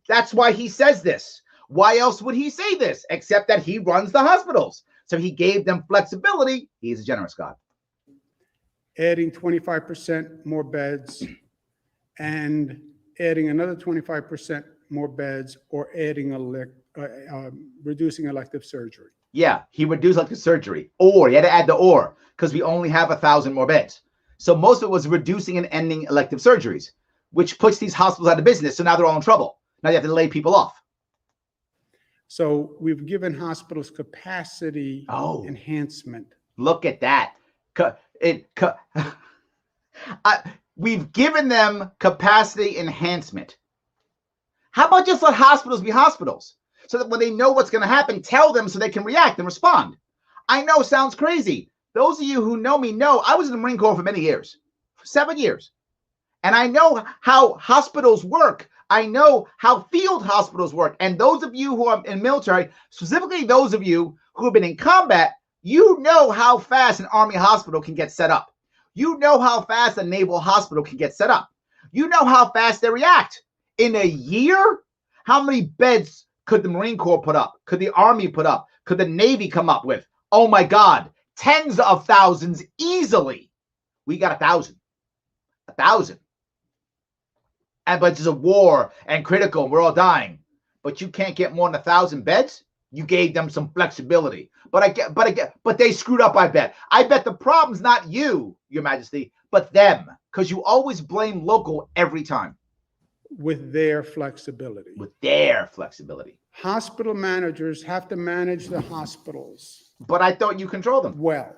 That's why he says this. Why else would he say this except that he runs the hospitals? So he gave them flexibility. He's a generous God. Adding 25% more beds and adding another 25% more beds, or adding reducing elective surgery. Yeah, he reduced elective surgery, or he had to add the or, because we only have 1,000 more beds. So most of it was reducing and ending elective surgeries, which puts these hospitals out of business. So now they're all in trouble. Now you have to lay people off. So we've given hospitals capacity enhancement. Look at that. We've given them capacity enhancement. How about just let hospitals be hospitals? So that when they know what's going to happen, tell them so they can react and respond. I know it sounds crazy. Those of you who know me know I was in the Marine Corps for many years, for 7 years. And I know how hospitals work. I know how field hospitals work. And those of you who are in military, specifically those of you who have been in combat, you know how fast an Army hospital can get set up. You know how fast a naval hospital can get set up. You know how fast they react. In a year, how many beds could the Marine Corps put up? Could the Army put up? Could the Navy come up with? Oh my God, tens of thousands easily. We got 1,000. 1,000. But it's a war and critical, and we're all dying. But you can't get more than 1,000 beds? You gave them some flexibility. But they screwed up, I bet. I bet the problem's not you, Your Majesty, but them. Because you always blame local every time. With their flexibility. With their flexibility. Hospital managers have to manage the hospitals. But I thought you control them. Well.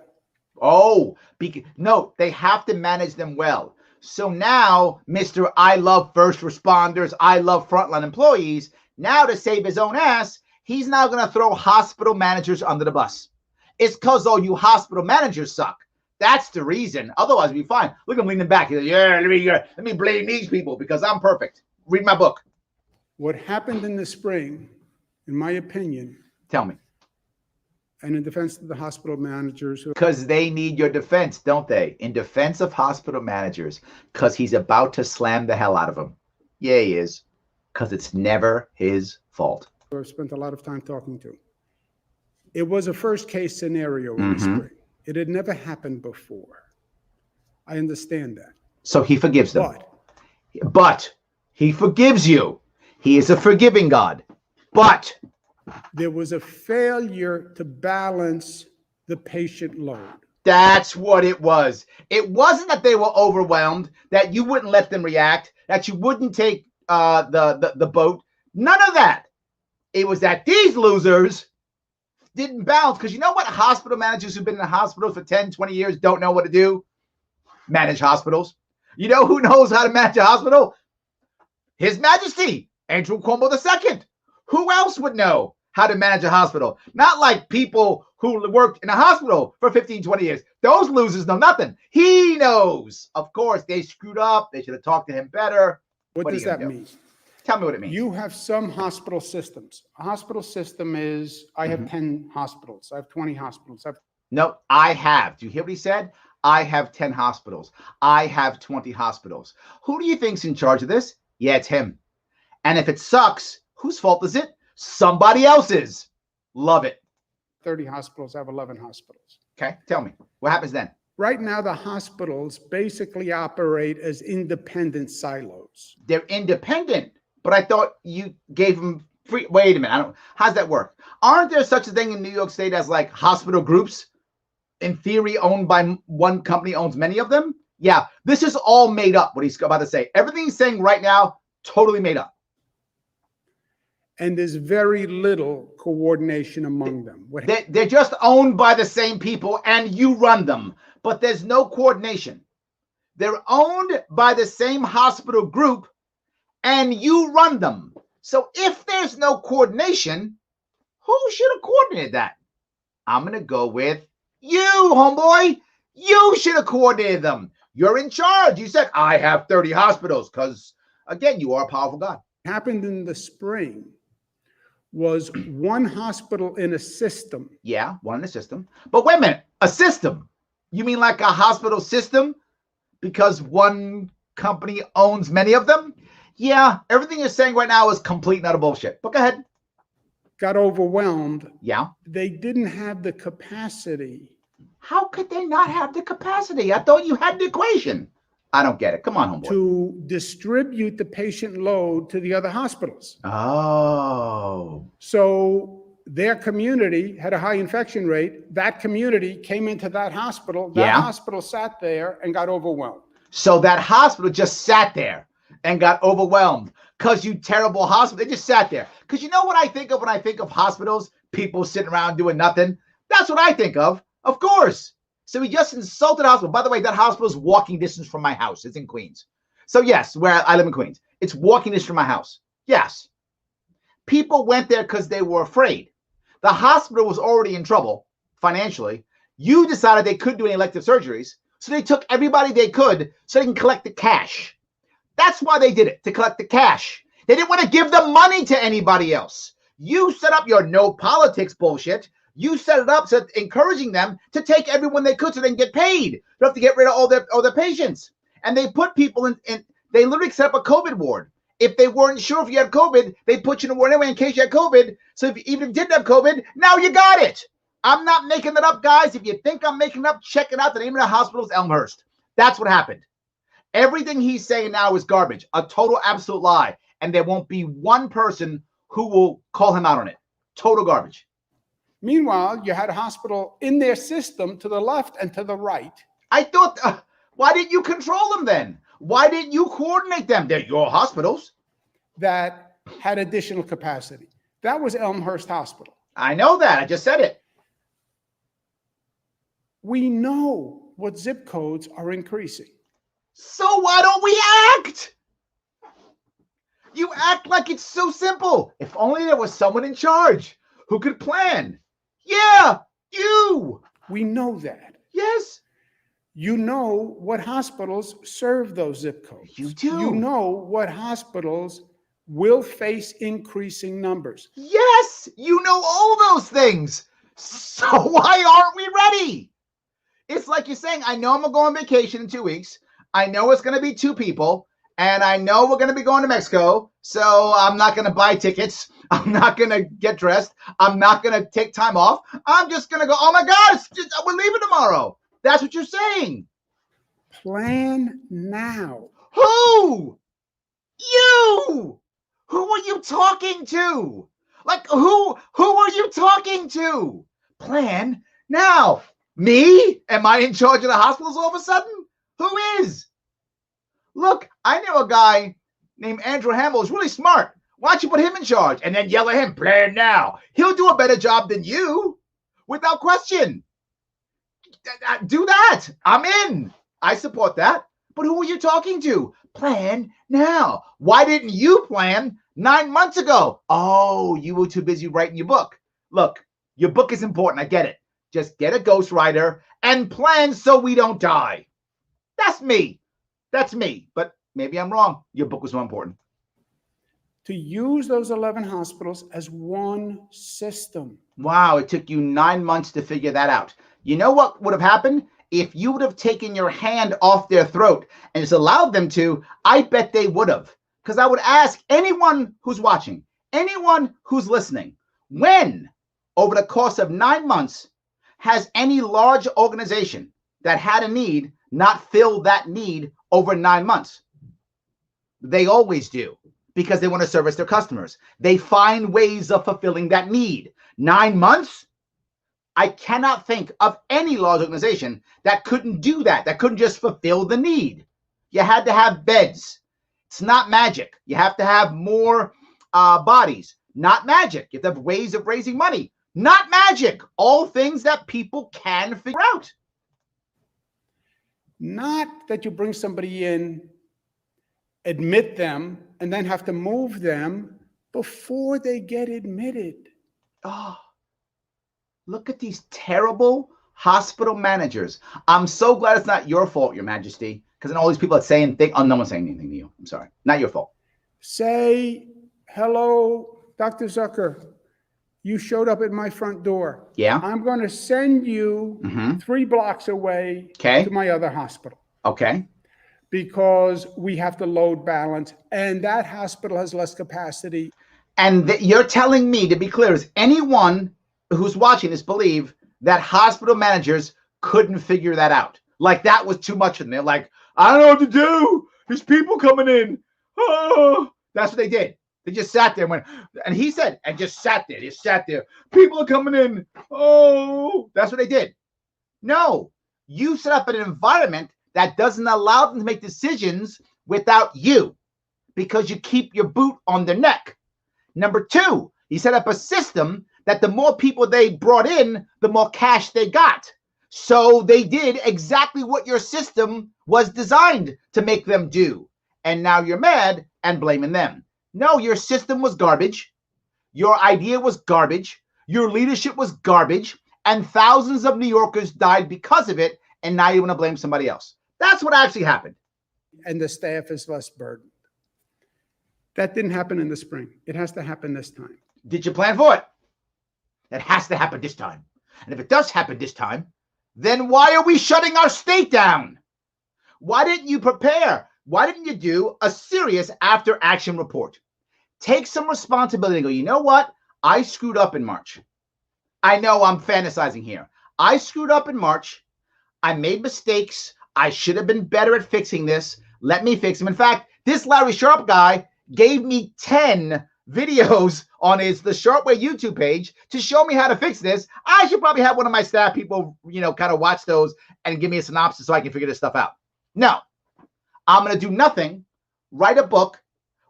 No, they have to manage them well. So now, Mr. I love first responders, I love frontline employees, now to save his own ass, he's now going to throw hospital managers under the bus. It's because all you hospital managers suck. That's the reason. Otherwise, we'd be fine. Look at him leaning back. He's like, let me blame these people because I'm perfect. Read my book. What happened in the spring, in my opinion. Tell me. And in defense of the hospital managers. Because they need your defense, don't they? In defense of hospital managers, because he's about to slam the hell out of them. Yeah, he is. Because it's never his fault. I've spent a lot of time talking to. It was a first case scenario in the spring. It had never happened before. I understand that. So he forgives them. But he forgives you. He is a forgiving God. But there was a failure to balance the patient load. That's what it was. It wasn't that they were overwhelmed, that you wouldn't let them react, that you wouldn't take the boat. None of that. It was that these losers didn't balance. Because you know what hospital managers who've been in the hospitals for 10, 20 years don't know what to do? Manage hospitals. You know who knows how to manage a hospital? His Majesty, Andrew Cuomo II. Who else would know how to manage a hospital? Not like people who worked in a hospital for 15, 20 years. Those losers know nothing. He knows. Of course, they screwed up. They should have talked to him better. What does that mean? Tell me what it means. You have some hospital systems. A hospital system is, I have 10 hospitals. I have 20 hospitals. No, I have. Do you hear what he said? I have 10 hospitals. I have 20 hospitals. Who do you think's in charge of this? Yeah, it's him. And if it sucks, whose fault is it? Somebody else's. Love it. 30 hospitals. I have 11 hospitals. Okay, tell me. What happens then? Right now, the hospitals basically operate as independent silos. They're independent, but I thought you gave them free. Wait a minute. How's that work? Aren't there such a thing in New York State as like hospital groups? In theory, owned by one company owns many of them? Yeah, this is all made up, what he's about to say. Everything he's saying right now, totally made up. And there's very little coordination among them. They're just owned by the same people and you run them, but there's no coordination. They're owned by the same hospital group and you run them. So if there's no coordination, who should have coordinated that? I'm going to go with you, homeboy. You should have coordinated them. You're in charge. You said, I have 30 hospitals because, again, you are a powerful God. What happened in the spring was one hospital in a system. Yeah, one in a system. But wait a minute, a system? You mean like a hospital system because one company owns many of them? Yeah, everything you're saying right now is complete and utter bullshit. But go ahead. got overwhelmed. Yeah. They didn't have the capacity. How could they not have the capacity? I thought you had the equation. I don't get it. Come on, homeboy. To distribute the patient load to the other hospitals. Oh. So their community had a high infection rate. That community came into that hospital. That hospital sat there and got overwhelmed. So that hospital just sat there and got overwhelmed because you terrible hospital. They just sat there. Because you know what I think of when I think of hospitals? People sitting around doing nothing. That's what I think of course. So he just insulted the hospital. By the way, that hospital is walking distance from my house. It's in Queens. So yes, where I live in Queens. It's walking distance from my house. Yes. People went there because they were afraid. The hospital was already in trouble financially. You decided they couldn't do any elective surgeries. So they took everybody they could so they can collect the cash. That's why they did it, to collect the cash. They didn't want to give the money to anybody else. You set up your no politics bullshit. You set it up so encouraging them to take everyone they could so they can get paid. They have to get rid of all their patients. And they put people in they literally set up a COVID ward. If they weren't sure if you had COVID, they put you in a ward anyway in case you had COVID. So if you even didn't have COVID, now you got it. I'm not making that up, guys. If you think I'm making it up, check it out. The name of the hospital is Elmhurst. That's what happened. Everything he's saying now is garbage, a total absolute lie. And there won't be one person who will call him out on it. Total garbage. Meanwhile, you had a hospital in their system to the left and to the right. I thought, why didn't you control them then? Why didn't you coordinate them? They're your hospitals. That had additional capacity. That was Elmhurst Hospital. I know that. I just said it. We know what zip codes are increasing. So why don't we act? You act like it's so simple. If only there was someone in charge who could plan. Yeah, you. We know that. Yes. You know what hospitals serve those zip codes. You do. You know what hospitals will face increasing numbers. Yes, you know all those things. So why aren't we ready? It's like you're saying, I know I'm going to go on vacation in 2 weeks. I know it's going to be 2 people. And I know we're going to be going to Mexico. So I'm not going to buy tickets. I'm not going to get dressed. I'm not going to take time off. I'm just going to go, oh my God, we're leaving tomorrow. That's what you're saying. Plan now. Who? You. Who are you talking to? Like, who are you talking to? Plan now. Me? Am I in charge of the hospitals all of a sudden? Who is? Look, I know a guy named Andrew Hamill who's really smart. Why don't you put him in charge and then yell at him, plan now. He'll do a better job than you, without question. Do that. I'm in. I support that. But who are you talking to? Plan now. Why didn't you plan 9 months ago? Oh, you were too busy writing your book. Look, your book is important. I get it. Just get a ghostwriter and plan so we don't die. That's me. That's me. But maybe I'm wrong. Your book was more important. To use those 11 hospitals as one system. Wow, it took you 9 months to figure that out. You know what would have happened? If you would have taken your hand off their throat and just allowed them to, I bet they would have. Because I would ask anyone who's watching, anyone who's listening, when, over the course of 9 months, has any large organization that had a need not filled that need over 9 months? They always do, because they want to service their customers. They find ways of fulfilling that need. 9 months? I cannot think of any large organization that couldn't do that, that couldn't just fulfill the need. You had to have beds. It's not magic. You have to have more bodies. Not magic. You have to have ways of raising money. Not magic. All things that people can figure out. Not that you bring somebody in, admit them, and then have to move them before they get admitted. Oh, look at these terrible hospital managers. I'm so glad it's not your fault, Your Majesty, because then all these people are saying things. Oh, no one's saying anything to you. I'm sorry. Not your fault. Say, hello, Dr. Zucker. You showed up at my front door. Yeah. I'm going to send you 3 blocks away to my other hospital. Okay. Because we have to load balance, and that hospital has less capacity. And you're telling me, to be clear, is anyone who's watching this believe that hospital managers couldn't figure that out? Like that was too much for them. They're like, I don't know what to do. There's people coming in. Oh, that's what they did. They just sat there and went, and he said, and just sat there. Just sat there. People are coming in. Oh, that's what they did. No, you set up an environment that doesn't allow them to make decisions without you because you keep your boot on their neck. Number two, you set up a system that the more people they brought in, the more cash they got. So they did exactly what your system was designed to make them do. And now you're mad and blaming them. No, your system was garbage. Your idea was garbage. Your leadership was garbage. And thousands of New Yorkers died because of it. And now you want to blame somebody else. That's what actually happened. And the staff is less burdened. That didn't happen in the spring. It has to happen this time. Did you plan for it? It has to happen this time. And if it does happen this time, then why are we shutting our state down? Why didn't you prepare? Why didn't you do a serious after action report? Take some responsibility and go, you know what? I screwed up in March. I know I'm fantasizing here. I screwed up in March. I made mistakes. I should have been better at fixing this. Let me fix them. In fact, this Larry Sharpe guy gave me 10 videos on the Sharpe Way YouTube page to show me how to fix this. I should probably have one of my staff people, kind of watch those and give me a synopsis so I can figure this stuff out. No, I'm going to do nothing, write a book,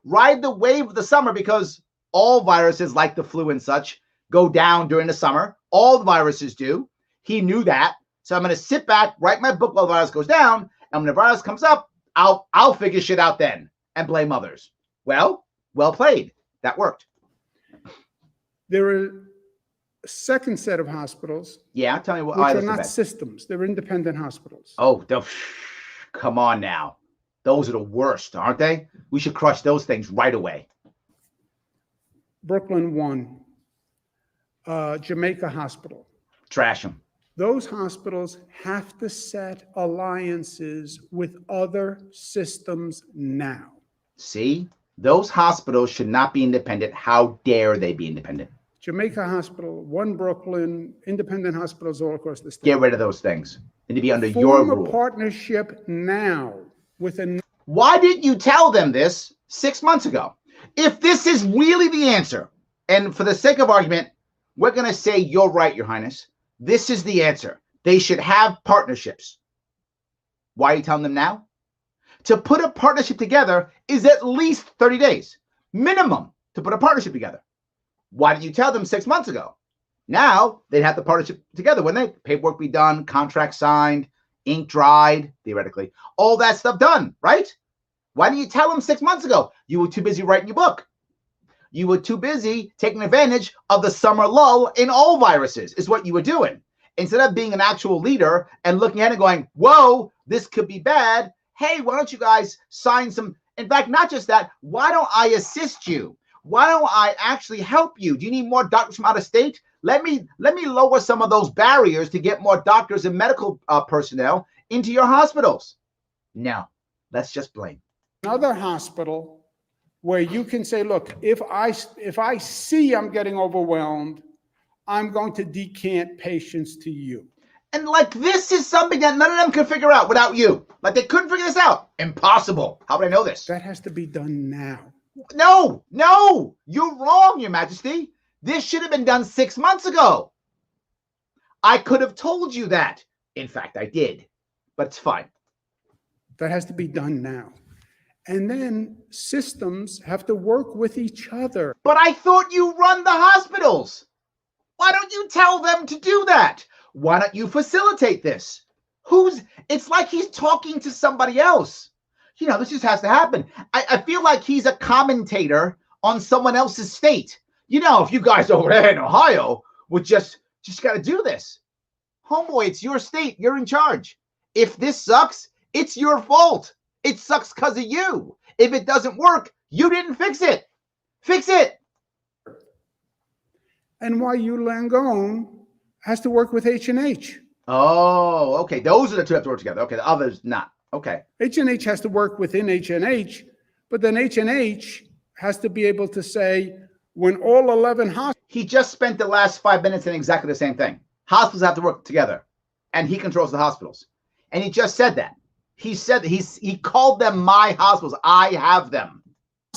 ride the wave of the summer, because all viruses like the flu and such go down during the summer. All the viruses do. He knew that. So I'm going to sit back, write my book while the virus goes down. And when the virus comes up, I'll figure shit out then and blame others. Well played. That worked. There are a second set of hospitals. Yeah, tell me what. Which are not systems. They're independent hospitals. Oh, come on now. Those are the worst, aren't they? We should crush those things right away. Brooklyn 1, Jamaica Hospital. Trash them. Those hospitals have to set alliances with other systems now. See? Those hospitals should not be independent. How dare they be independent? Jamaica Hospital, 1 Brooklyn, independent hospitals all across the state. Get rid of those things. They need to be under your rule. Form a partnership now with a... Why didn't you tell them this 6 months ago? If this is really the answer, and for the sake of argument, we're going to say you're right, Your Highness. This is the answer. They should have partnerships. Why are you telling them now? To put a partnership together is at least 30 days, minimum, to put a partnership together. Why didn't you tell them 6 months ago? Now they'd have the partnership together, wouldn't they? Paperwork be done, contract signed, ink dried, theoretically, all that stuff done, right? Why didn't you tell them 6 months ago? You were too busy writing your book. You were too busy taking advantage of the summer lull in all viruses, is what you were doing. Instead of being an actual leader and looking at it and going, whoa, this could be bad. Hey, why don't you guys sign some? In fact, not just that. Why don't I assist you? Why don't I actually help you? Do you need more doctors from out of state? Let me lower some of those barriers to get more doctors and medical personnel into your hospitals. No, let's just blame. Another hospital where you can say, look, if I see I'm getting overwhelmed, I'm going to decant patients to you. And like, this is something that none of them could figure out without you. Like, they couldn't figure this out. Impossible. How would I know this? That has to be done now. No, you're wrong, Your Majesty. This should have been done 6 months ago. I could have told you that. In fact, I did, but it's fine. That has to be done now. And then systems have to work with each other. But I thought you run the hospitals. Why don't you tell them to do that? Why don't you facilitate this? It's like he's talking to somebody else. This just has to happen. I feel like he's a commentator on someone else's state. If you guys over there in Ohio would just got to do this. Homeboy, it's your state. You're in charge. If this sucks, it's your fault. It sucks because of you. If it doesn't work, you didn't fix it. Fix it. NYU Langone has to work with H&H. Oh, okay. Those are the two that have to work together. Okay, the others not. Okay. H&H has to work within H&H, but then H&H has to be able to say, when all 11 He just spent the last 5 minutes saying exactly the same thing. Hospitals have to work together, and he controls the hospitals. And he just said that. He said that he called them my hospitals. I have them.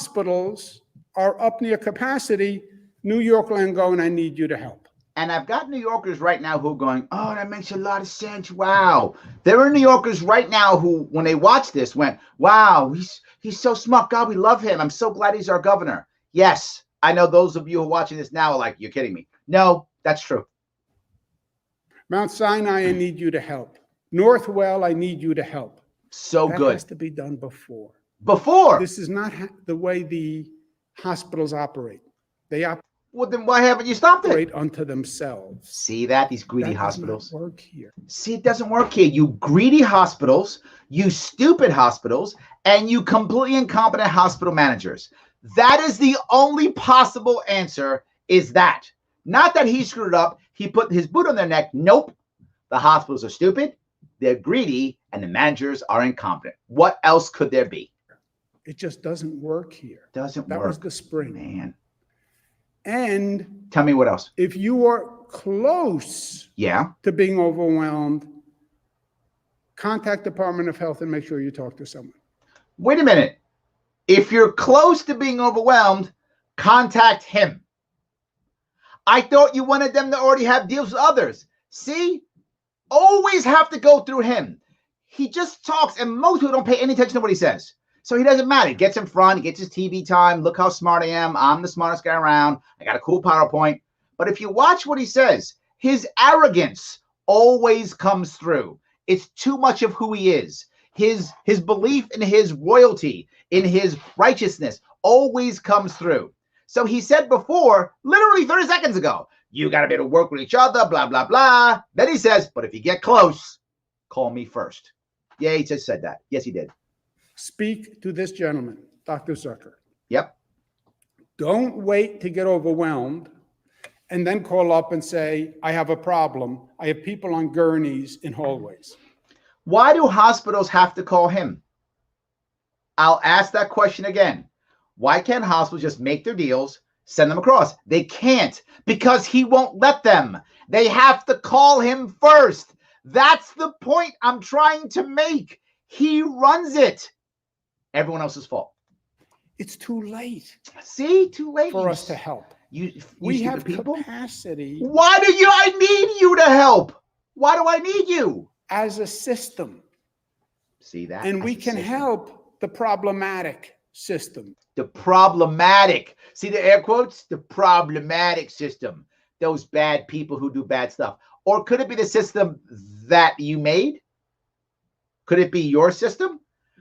hospitals are up near capacity, New York land going, I need you to help. And I've got New Yorkers right now who are going, oh, that makes a lot of sense. Wow. There are New Yorkers right now who, when they watch this, went, wow, he's so smart. God, we love him. I'm so glad he's our governor. Yes, I know those of you who are watching this now are like, you're kidding me. No, that's true. Mount Sinai, I need you to help. Northwell, I need you to help. So that good. That has to be done before. Before. This is not the way the hospitals operate. They operate. Well, then why haven't you stopped it? Unto themselves. See that? These greedy hospitals. Does not work here. See, it doesn't work here. You greedy hospitals, you stupid hospitals, and you completely incompetent hospital managers. That is the only possible answer, is that. Not that he screwed up. He put his boot on their neck. Nope. The hospitals are stupid, they're greedy, and the managers are incompetent. What else could there be? It just doesn't work here. Doesn't work. That was the spring. Man. And tell me what else. If you are close to being overwhelmed, contact Department of Health and make sure you talk to someone. Wait a minute. If you're close to being overwhelmed, contact him. I thought you wanted them to already have deals with others. See? Always have to go through him. He just talks, and most people don't pay any attention to what he says. So he doesn't matter. He gets in front. He gets his TV time. Look how smart I am. I'm the smartest guy around. I got a cool PowerPoint. But if you watch what he says, his arrogance always comes through. It's too much of who he is. His belief in his royalty, in his righteousness, always comes through. So he said before, literally 30 seconds ago, you got to be able to work with each other, blah, blah, blah. Then he says, but if you get close, call me first. Yeah, he just said that. Yes, he did. Speak to this gentleman, Dr. Zucker. Yep. Don't wait to get overwhelmed and then call up and say, I have a problem. I have people on gurneys in hallways. Why do hospitals have to call him? I'll ask that question again. Why can't hospitals just make their deals, send them across? They can't because he won't let them. They have to call him first. That's the point I'm trying to make. He runs it. Everyone else's fault. It's too late. See, too late for us to help. We have capacity. Why do I need you to help? Why do I need you? As a system. See that? And we can help the problematic system. The problematic. See the air quotes? The problematic system. Those bad people who do bad stuff. Or could it be the system that you made? Could it be your system?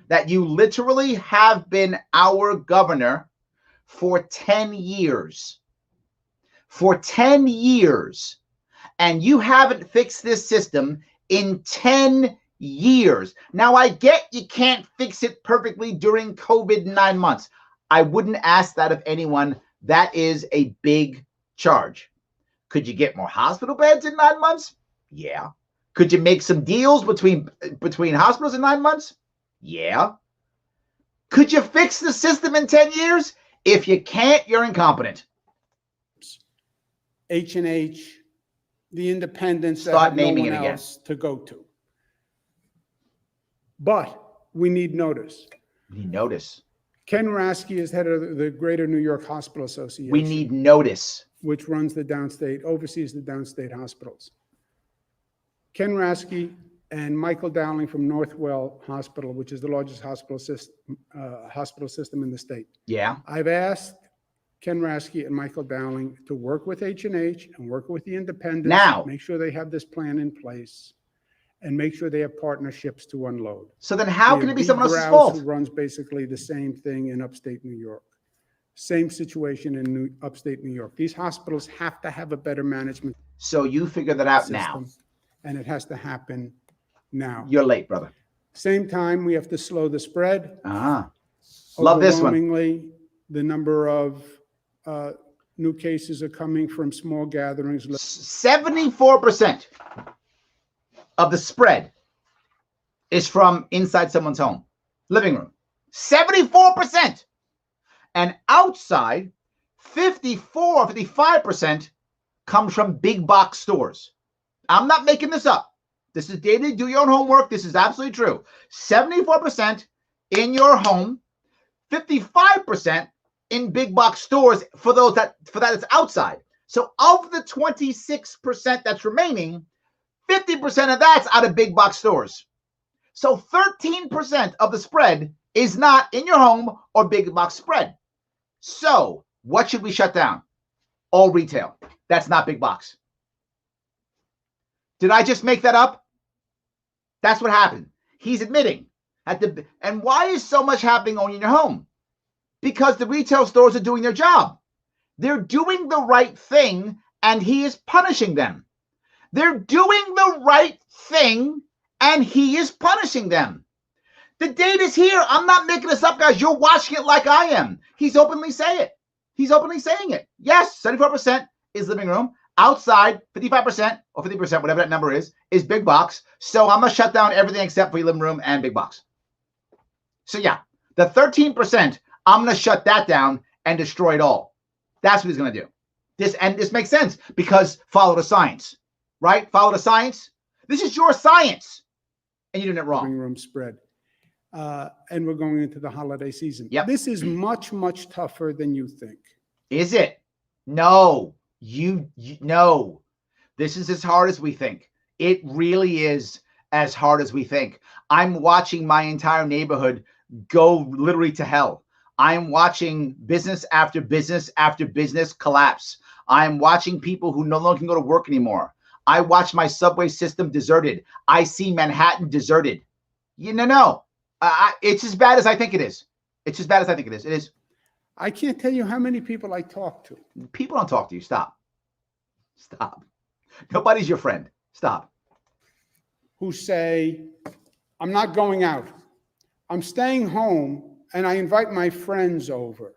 That you literally have been our governor for 10 years. For 10 years. And you haven't fixed this system in 10 years. Now, I get you can't fix it perfectly during COVID 9 months. I wouldn't ask that of anyone. That is a big charge. Could you get more hospital beds in 9 months? Yeah. Could you make some deals between hospitals in 9 months? Yeah. Could you fix the system in 10 years? If you can't, you're incompetent. H&H, the independents that Start have no naming one it again. else to go to. But we need notice. We need notice. Ken Rasky is head of the Greater New York Hospital Association. We need notice. Which runs the downstate, oversees the downstate hospitals. Ken Rasky and Michael Dowling from Northwell Hospital, which is the largest hospital system in the state. Yeah. I've asked Ken Rasky and Michael Dowling to work with H&H and work with the independents. Now. Make sure they have this plan in place and make sure they have partnerships to unload. So then how can it be someone else's fault? Who runs basically the same thing in upstate New York. Same situation in upstate New York. These hospitals have to have a better management. So you figure that out system, now. And it has to happen now. You're late, brother. Same time, we have to slow the spread. Love this one. Overwhelmingly, the number of new cases are coming from small gatherings. 74% of the spread is from inside someone's home, living room. 74%. And outside, 55% comes from big box stores. I'm not making this up. This is data. Do your own homework. This is absolutely true. 74% in your home, 55% in big box stores for that it's outside. So of the 26% that's remaining, 50% of that's out of big box stores. So 13% of the spread is not in your home or big box spread. So what should we shut down? All retail. That's not big box. Did I just make that up? That's what happened. He's admitting. And why is so much happening only in your home? Because the retail stores are doing their job. They're doing the right thing, and he is punishing them. They're doing the right thing, and he is punishing them. The data's here. I'm not making this up, guys. You're watching it like I am. He's openly saying it. He's openly saying it. Yes, 74% is living room. Outside, 55% or 50%, whatever that number is big box. So I'm going to shut down everything except for your living room and big box. So yeah, the 13%, I'm going to shut that down and destroy it all. That's what he's going to do. This makes sense because follow the science, right? Follow the science. This is your science, and you're doing it wrong. Living room spread. And we're going into the holiday season. Yep. This is much, much tougher than you think. Is it? No. No. This is as hard as we think. It really is as hard as we think. I'm watching my entire neighborhood go literally to hell. I'm watching business after business after business collapse. I'm watching people who no longer can go to work anymore. I watch my subway system deserted. I see Manhattan deserted. No. It's as bad as I think it is. It's as bad as I think it is. It is. I can't tell you how many people I talk to. People don't talk to you. Stop. Nobody's your friend. Stop. Who say, I'm not going out. I'm staying home, and I invite my friends over.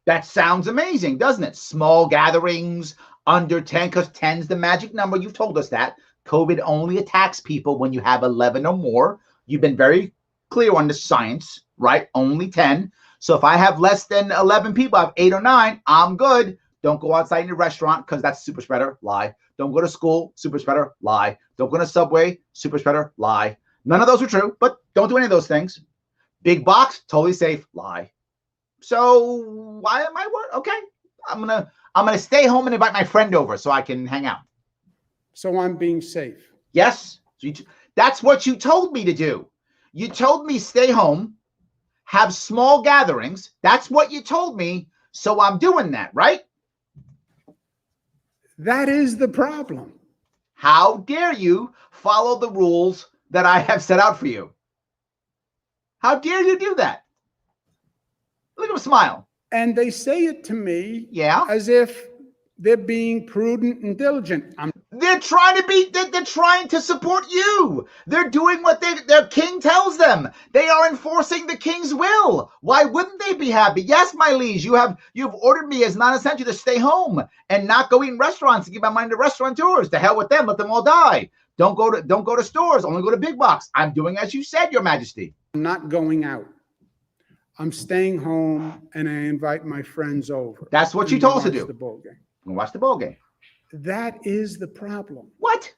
That sounds amazing, doesn't it? Small gatherings, under 10, because 10's the magic number. You've told us that. COVID only attacks people when you have 11 or more. You've been very clear on the science, right? Only 10. So if I have less than 11 people, I have 8 or 9, I'm good. Don't go outside in a restaurant because that's super spreader. Lie. Don't go to school. Super spreader. Lie. Don't go to Subway. Super spreader. Lie. None of those are true, but don't do any of those things. Big box, totally safe. Lie. So why am I worried? Okay, I'm gonna stay home and invite my friend over so I can hang out. So I'm being safe. Yes, that's what you told me to do. You told me stay home, have small gatherings. That's what you told me. So I'm doing that, right? That is the problem. How dare you follow the rules that I have set out for you? How dare you do that? Look at him smile. And they say it to me as if they're being prudent and diligent. They're trying to support you. They're doing what their king tells them. They are enforcing the king's will. Why wouldn't they be happy? Yes, my liege, you've ordered me as non-essential to stay home and not go eat in restaurants and give my money to restaurateurs. To hell with them, let them all die. Don't go to stores, only go to big box. I'm doing as you said, Your Majesty. I'm not going out. I'm staying home and I invite my friends over. That's what you told us to do. The ball game. Watch the ball game. That is the problem. What?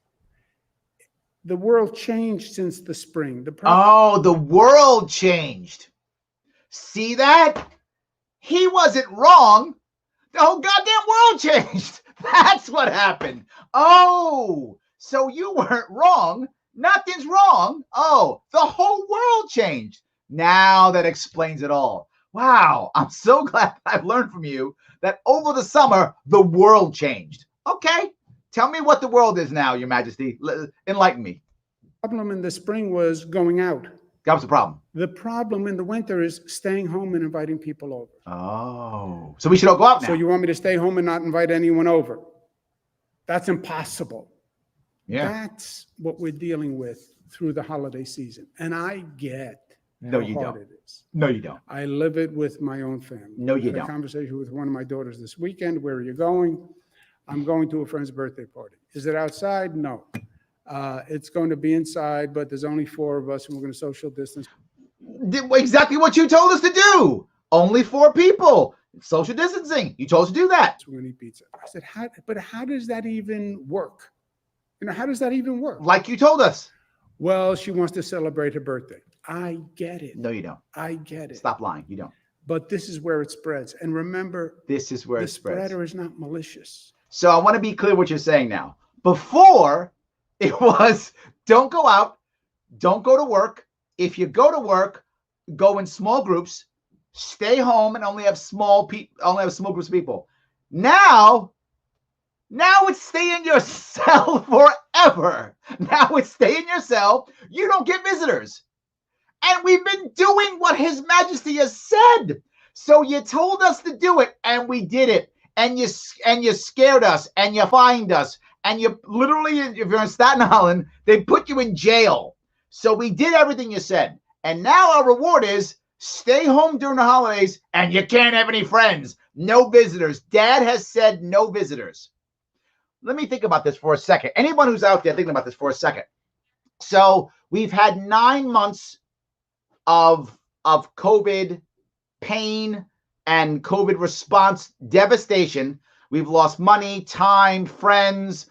The world changed since the spring. The world changed. See that? He wasn't wrong. The whole goddamn world changed. That's what happened. Oh, so you weren't wrong. Nothing's wrong. Oh, the whole world changed. Now that explains it all. Wow, I'm so glad I've learned from you that over the summer, the world changed. Okay, tell me what the world is now, Your Majesty. Enlighten me. The problem in the spring was going out. That was the problem. The problem in the winter is staying home and inviting people over. Oh, so we should all go out now. So you want me to stay home and not invite anyone over? That's impossible. Yeah. That's what we're dealing with through the holiday season. And I get No, how you hard don't. it is. No, you don't. I live it with my own family. No, you I had don't. a conversation with one of my daughters this weekend. Where are you going? I'm going to a friend's birthday party. Is it outside? No. It's going to be inside, but there's only 4 of us and we're going to social distance. Exactly what you told us to do. Only 4 people. Social distancing. You told us to do that. We're going to eat pizza. I said, how does that even work? How does that even work? Like you told us. Well, she wants to celebrate her birthday. I get it. No, you don't. I get it. Stop lying. You don't. But this is where it spreads. And remember, this is where the it spreads. spreader is not malicious. So I want to be clear what you're saying now. Before, it was don't go out, don't go to work. If you go to work, go in small groups, stay home, and only have small groups of people. Now it's stay in your cell forever. Now it's stay in your cell. You don't get visitors. And we've been doing what His Majesty has said. So you told us to do it, and we did it. And you scared us, and you fined us. And you literally, if you're in Staten Island, they put you in jail. So we did everything you said. And now our reward is stay home during the holidays, and you can't have any friends. No visitors. Dad has said no visitors. Let me think about this for a second. Anyone who's out there thinking about this for a second. So we've had 9 months of COVID pain and COVID response devastation. We've lost money, time, friends,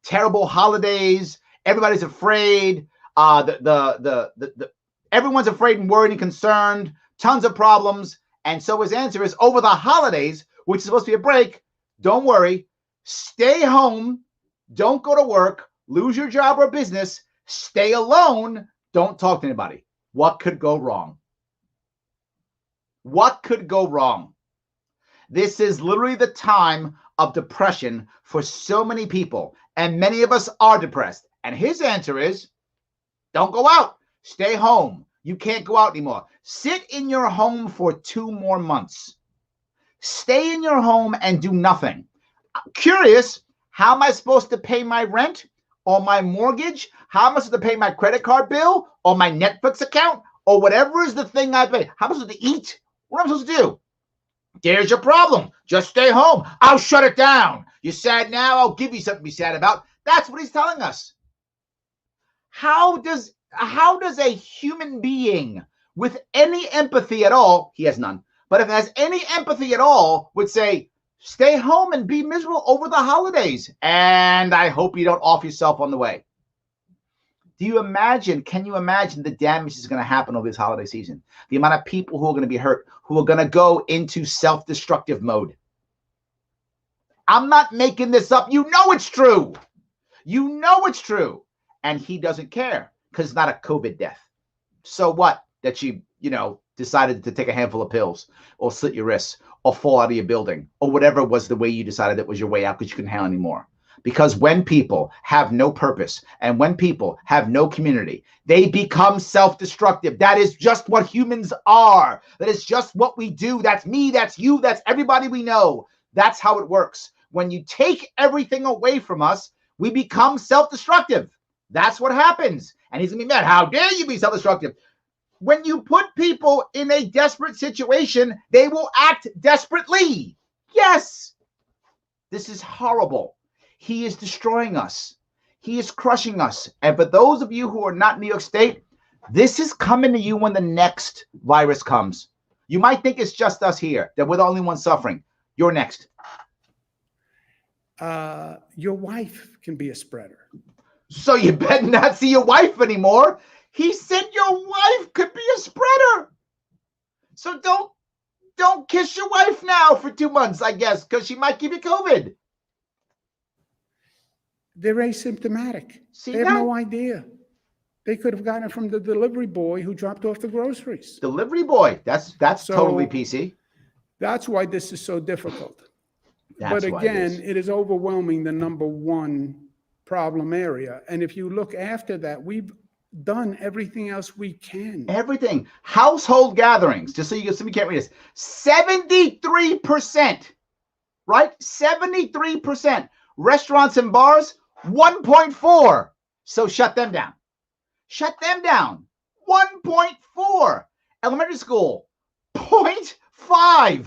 terrible holidays. Everybody's afraid. Everyone's afraid and worried and concerned. Tons of problems. And so his answer is over the holidays, which is supposed to be a break. Don't worry. Stay home. Don't go to work. Lose your job or business. Stay alone. Don't talk to anybody. What could go wrong? What could go wrong? This is literally the time of depression for so many people. And many of us are depressed. And his answer is, don't go out. Stay home. You can't go out anymore. Sit in your home for 2 more months. Stay in your home and do nothing. I'm curious, how am I supposed to pay my rent or my mortgage? How am I supposed to pay my credit card bill or my Netflix account or whatever is the thing I pay? How am I supposed to eat? What am I supposed to do? There's your problem. Just stay home. I'll shut it down. You're sad now? I'll give you something to be sad about. That's what he's telling us. How does a human being with any empathy at all, he has none, but if it has any empathy at all, would say, stay home and be miserable over the holidays. And I hope you don't off yourself on the way. Can you imagine the damage that's going to happen over this holiday season? The amount of people who are going to be hurt, who are going to go into self-destructive mode. I'm not making this up. You know it's true. You know it's true. And he doesn't care because it's not a COVID death. So what? That you decided to take a handful of pills or slit your wrists or fall out of your building or whatever was the way you decided that was your way out because you couldn't handle anymore. Because when people have no purpose and when people have no community, they become self-destructive. That is just what humans are. That is just what we do. That's me. That's you. That's everybody we know. That's how it works. When you take everything away from us, we become self-destructive. That's what happens. And he's going to be mad. How dare you be self-destructive? When you put people in a desperate situation, they will act desperately. Yes. This is horrible. He is destroying us. He is crushing us. And for those of you who are not in New York State, this is coming to you when the next virus comes. You might think it's just us here, that we're the only ones suffering. You're next. Your wife can be a spreader. So you better not see your wife anymore. He said your wife could be a spreader. So don't kiss your wife now for 2 months, I guess, because she might give you COVID. They're asymptomatic. They have no idea. They could have gotten it from the delivery boy who dropped off the groceries. Delivery boy. That's so, totally PC. That's why this is so difficult. That's but again, it is overwhelming the number one problem area. And if you look after that, we've done everything else we can. Everything. Household gatherings, just so you can't read this. 73%, right? 73%. Restaurants and bars, 1.4. So shut them down. Shut them down. 1.4. Elementary school, 0.5.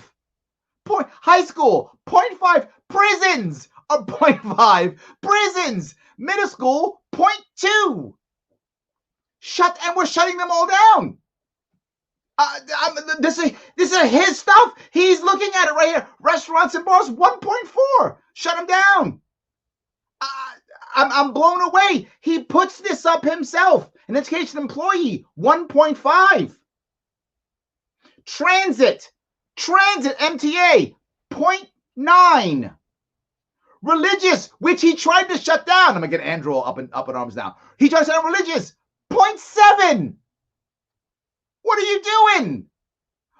High school, 0.5. Prisons are 0.5. Prisons. Middle school, 0.2. And we're shutting them all down. This is his stuff. He's looking at it right here. Restaurants and bars, 1.4. Shut him down. I'm blown away. He puts this up himself. An education employee, 1.5. Transit, MTA, 0.9. Religious, which he tried to shut down. I'm gonna get Andrew up in arms now. He tried to shut down religious, 0.7. What are you doing?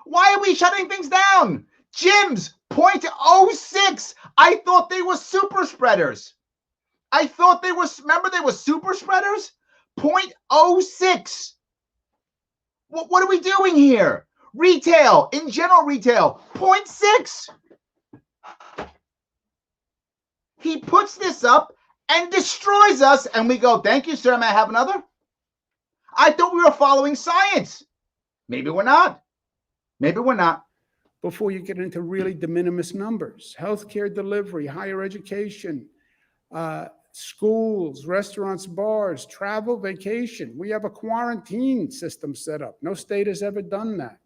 Why are we shutting things down? Gyms, 0.06. I thought they were super spreaders. Remember they were super spreaders? 0.06. What are we doing here? Retail, in general retail, 0.6. He puts this up and destroys us, and we go, thank you, sir, may I have another? I thought we were following science. Maybe we're not. Before you get into really de minimis numbers, healthcare delivery, higher education, schools, restaurants, bars, travel, vacation. We have a quarantine system set up. No state has ever done that.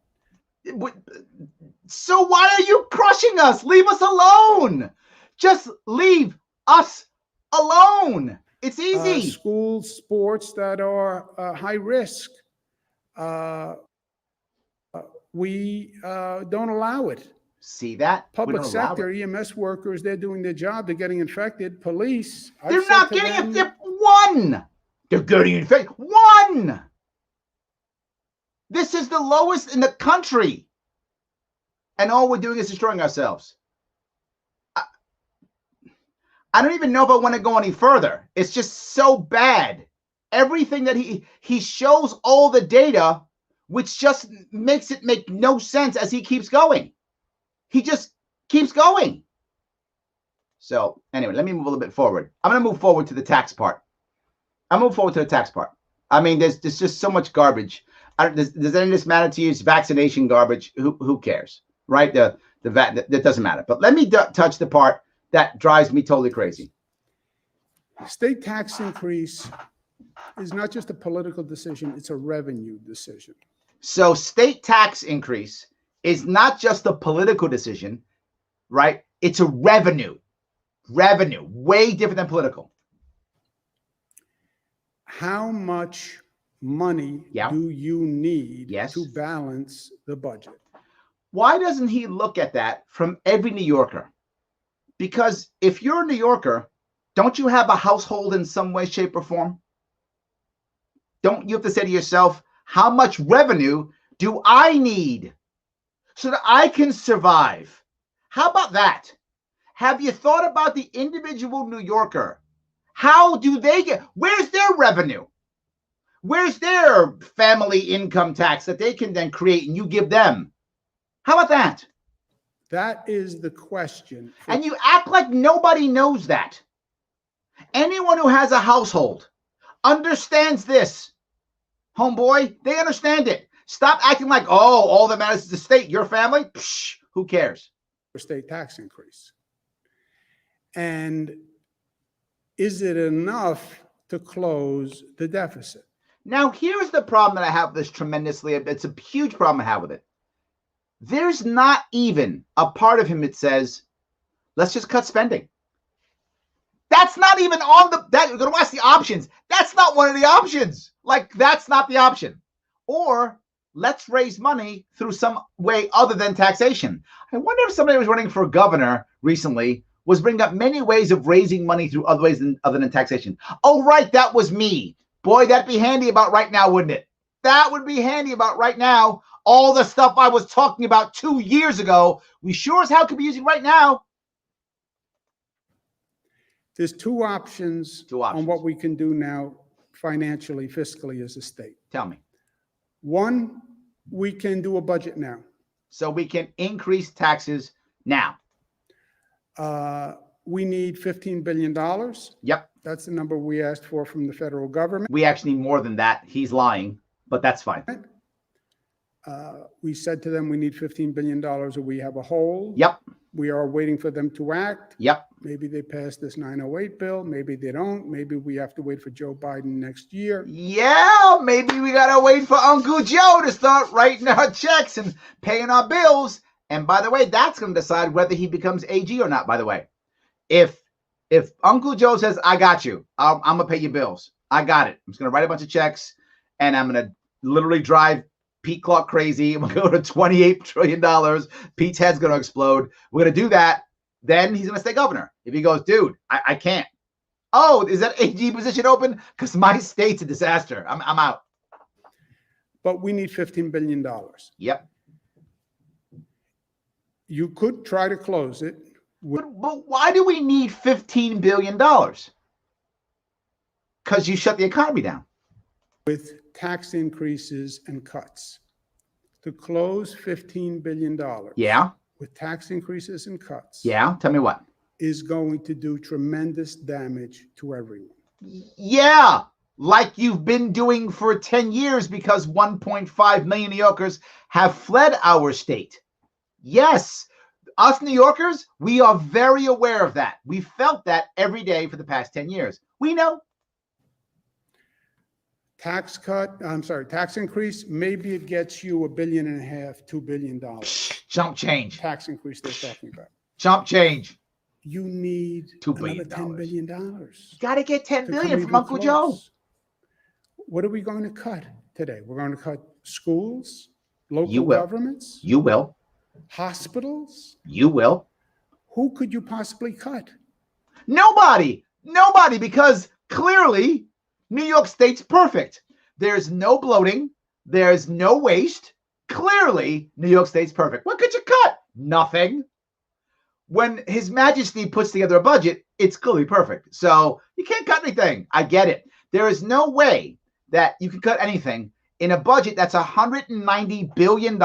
So why are you crushing us? Leave us alone. Just leave us alone. It's easy. Schools, sports that are high risk. We don't allow it. See that? Public sector, EMS workers, they're doing their job. They're getting infected. Police. They're not getting it. One. They're getting infected. One. This is the lowest in the country. And all we're doing is destroying ourselves. I don't even know if I want to go any further. It's just so bad. Everything that he shows all the data, which just makes it make no sense as he keeps going. He just keeps going. So anyway, let me move a little bit forward. I'm going to move forward to the tax part. I mean, there's just so much garbage. Does any of this matter to you? It's vaccination garbage. Who cares, right? That doesn't matter. But let me touch the part that drives me totally crazy. State tax increase is not just a political decision, it's a revenue decision. So state tax increase is not just a political decision, right? It's a revenue, way different than political. How much money do you need to balance the budget? Why doesn't he look at that from every New Yorker? Because if you're a New Yorker, don't you have a household in some way, shape, or form? Don't you have to say to yourself, how much revenue do I need so that I can survive? How about that? Have you thought about the individual New Yorker? How do they where's their revenue? Where's their family income tax that they can then create and you give them? How about that? That is the question. And you act like nobody knows that. Anyone who has a household understands this. Homeboy, they understand it. Stop acting like, oh, all that matters is the state, your family. Psh, who cares? State tax increase. And is it enough to close the deficit? Now, here's the problem that I have with this tremendously. It's a huge problem I have with it. There's not even a part of him that says, let's just cut spending. That's not even on you're going to watch the options. That's not one of the options. Like, that's not the option. Or let's raise money through some way other than taxation. I wonder if somebody who was running for governor recently was bringing up many ways of raising money through other ways other than taxation. Oh, right. That was me. Boy, that'd be handy about right now, wouldn't it? That would be handy about right now. All the stuff I was talking about 2 years ago, we sure as hell could be using right now. There's two options on what we can do now financially, fiscally as a state. Tell me. One, we can do a budget now. So we can increase taxes now. We need $15 billion. Yep. That's the number we asked for from the federal government. We actually need more than that. He's lying, but that's fine. We said to them we need $15 billion or we have a hole. Yep. We are waiting for them to act. Yep. Maybe they pass this 908 bill. Maybe they don't. Maybe we have to wait for Joe Biden next year. Yeah, maybe we got to wait for Uncle Joe to start writing our checks and paying our bills. And by the way, that's going to decide whether he becomes AG or not, by the way. If Uncle Joe says, I got you, I'm going to pay your bills. I got it. I'm just going to write a bunch of checks, and I'm going to literally drive Pete Clark crazy. I'm going to go to $28 trillion. Pete's head's going to explode. We're going to do that. Then he's going to stay governor. If he goes, dude, I can't. Oh, is that AG position open? Because my state's a disaster. I'm out. But we need $15 billion. Yep. You could try to close it. But why do we need $15 billion? Because you shut the economy down. With tax increases and cuts. To close $15 billion. Yeah. With tax increases and cuts. Yeah. Tell me what. Is going to do tremendous damage to everyone. Yeah. Like you've been doing for 10 years because 1.5 million New Yorkers have fled our state. Yes. Us New Yorkers, we are very aware of that. We felt that every day for the past 10 years. We know. Tax increase, maybe it gets you $1.5 billion, $2 billion. Chump change. Tax increase they're talking about. Chump change. You need $2 billion. $10 billion. You got to get $10 billion from Uncle Joe. What are we going to cut today? We're going to cut schools, local You will. governments. You will. Hospitals. You will. Who could you possibly cut? Nobody, because clearly New York State's perfect. There's no bloating. There's no waste. Clearly, New York State's perfect. What could you cut? Nothing. When His Majesty puts together a budget, it's clearly perfect. So you can't cut anything. I get it. There is no way that you can cut anything in a budget that's $190 billion,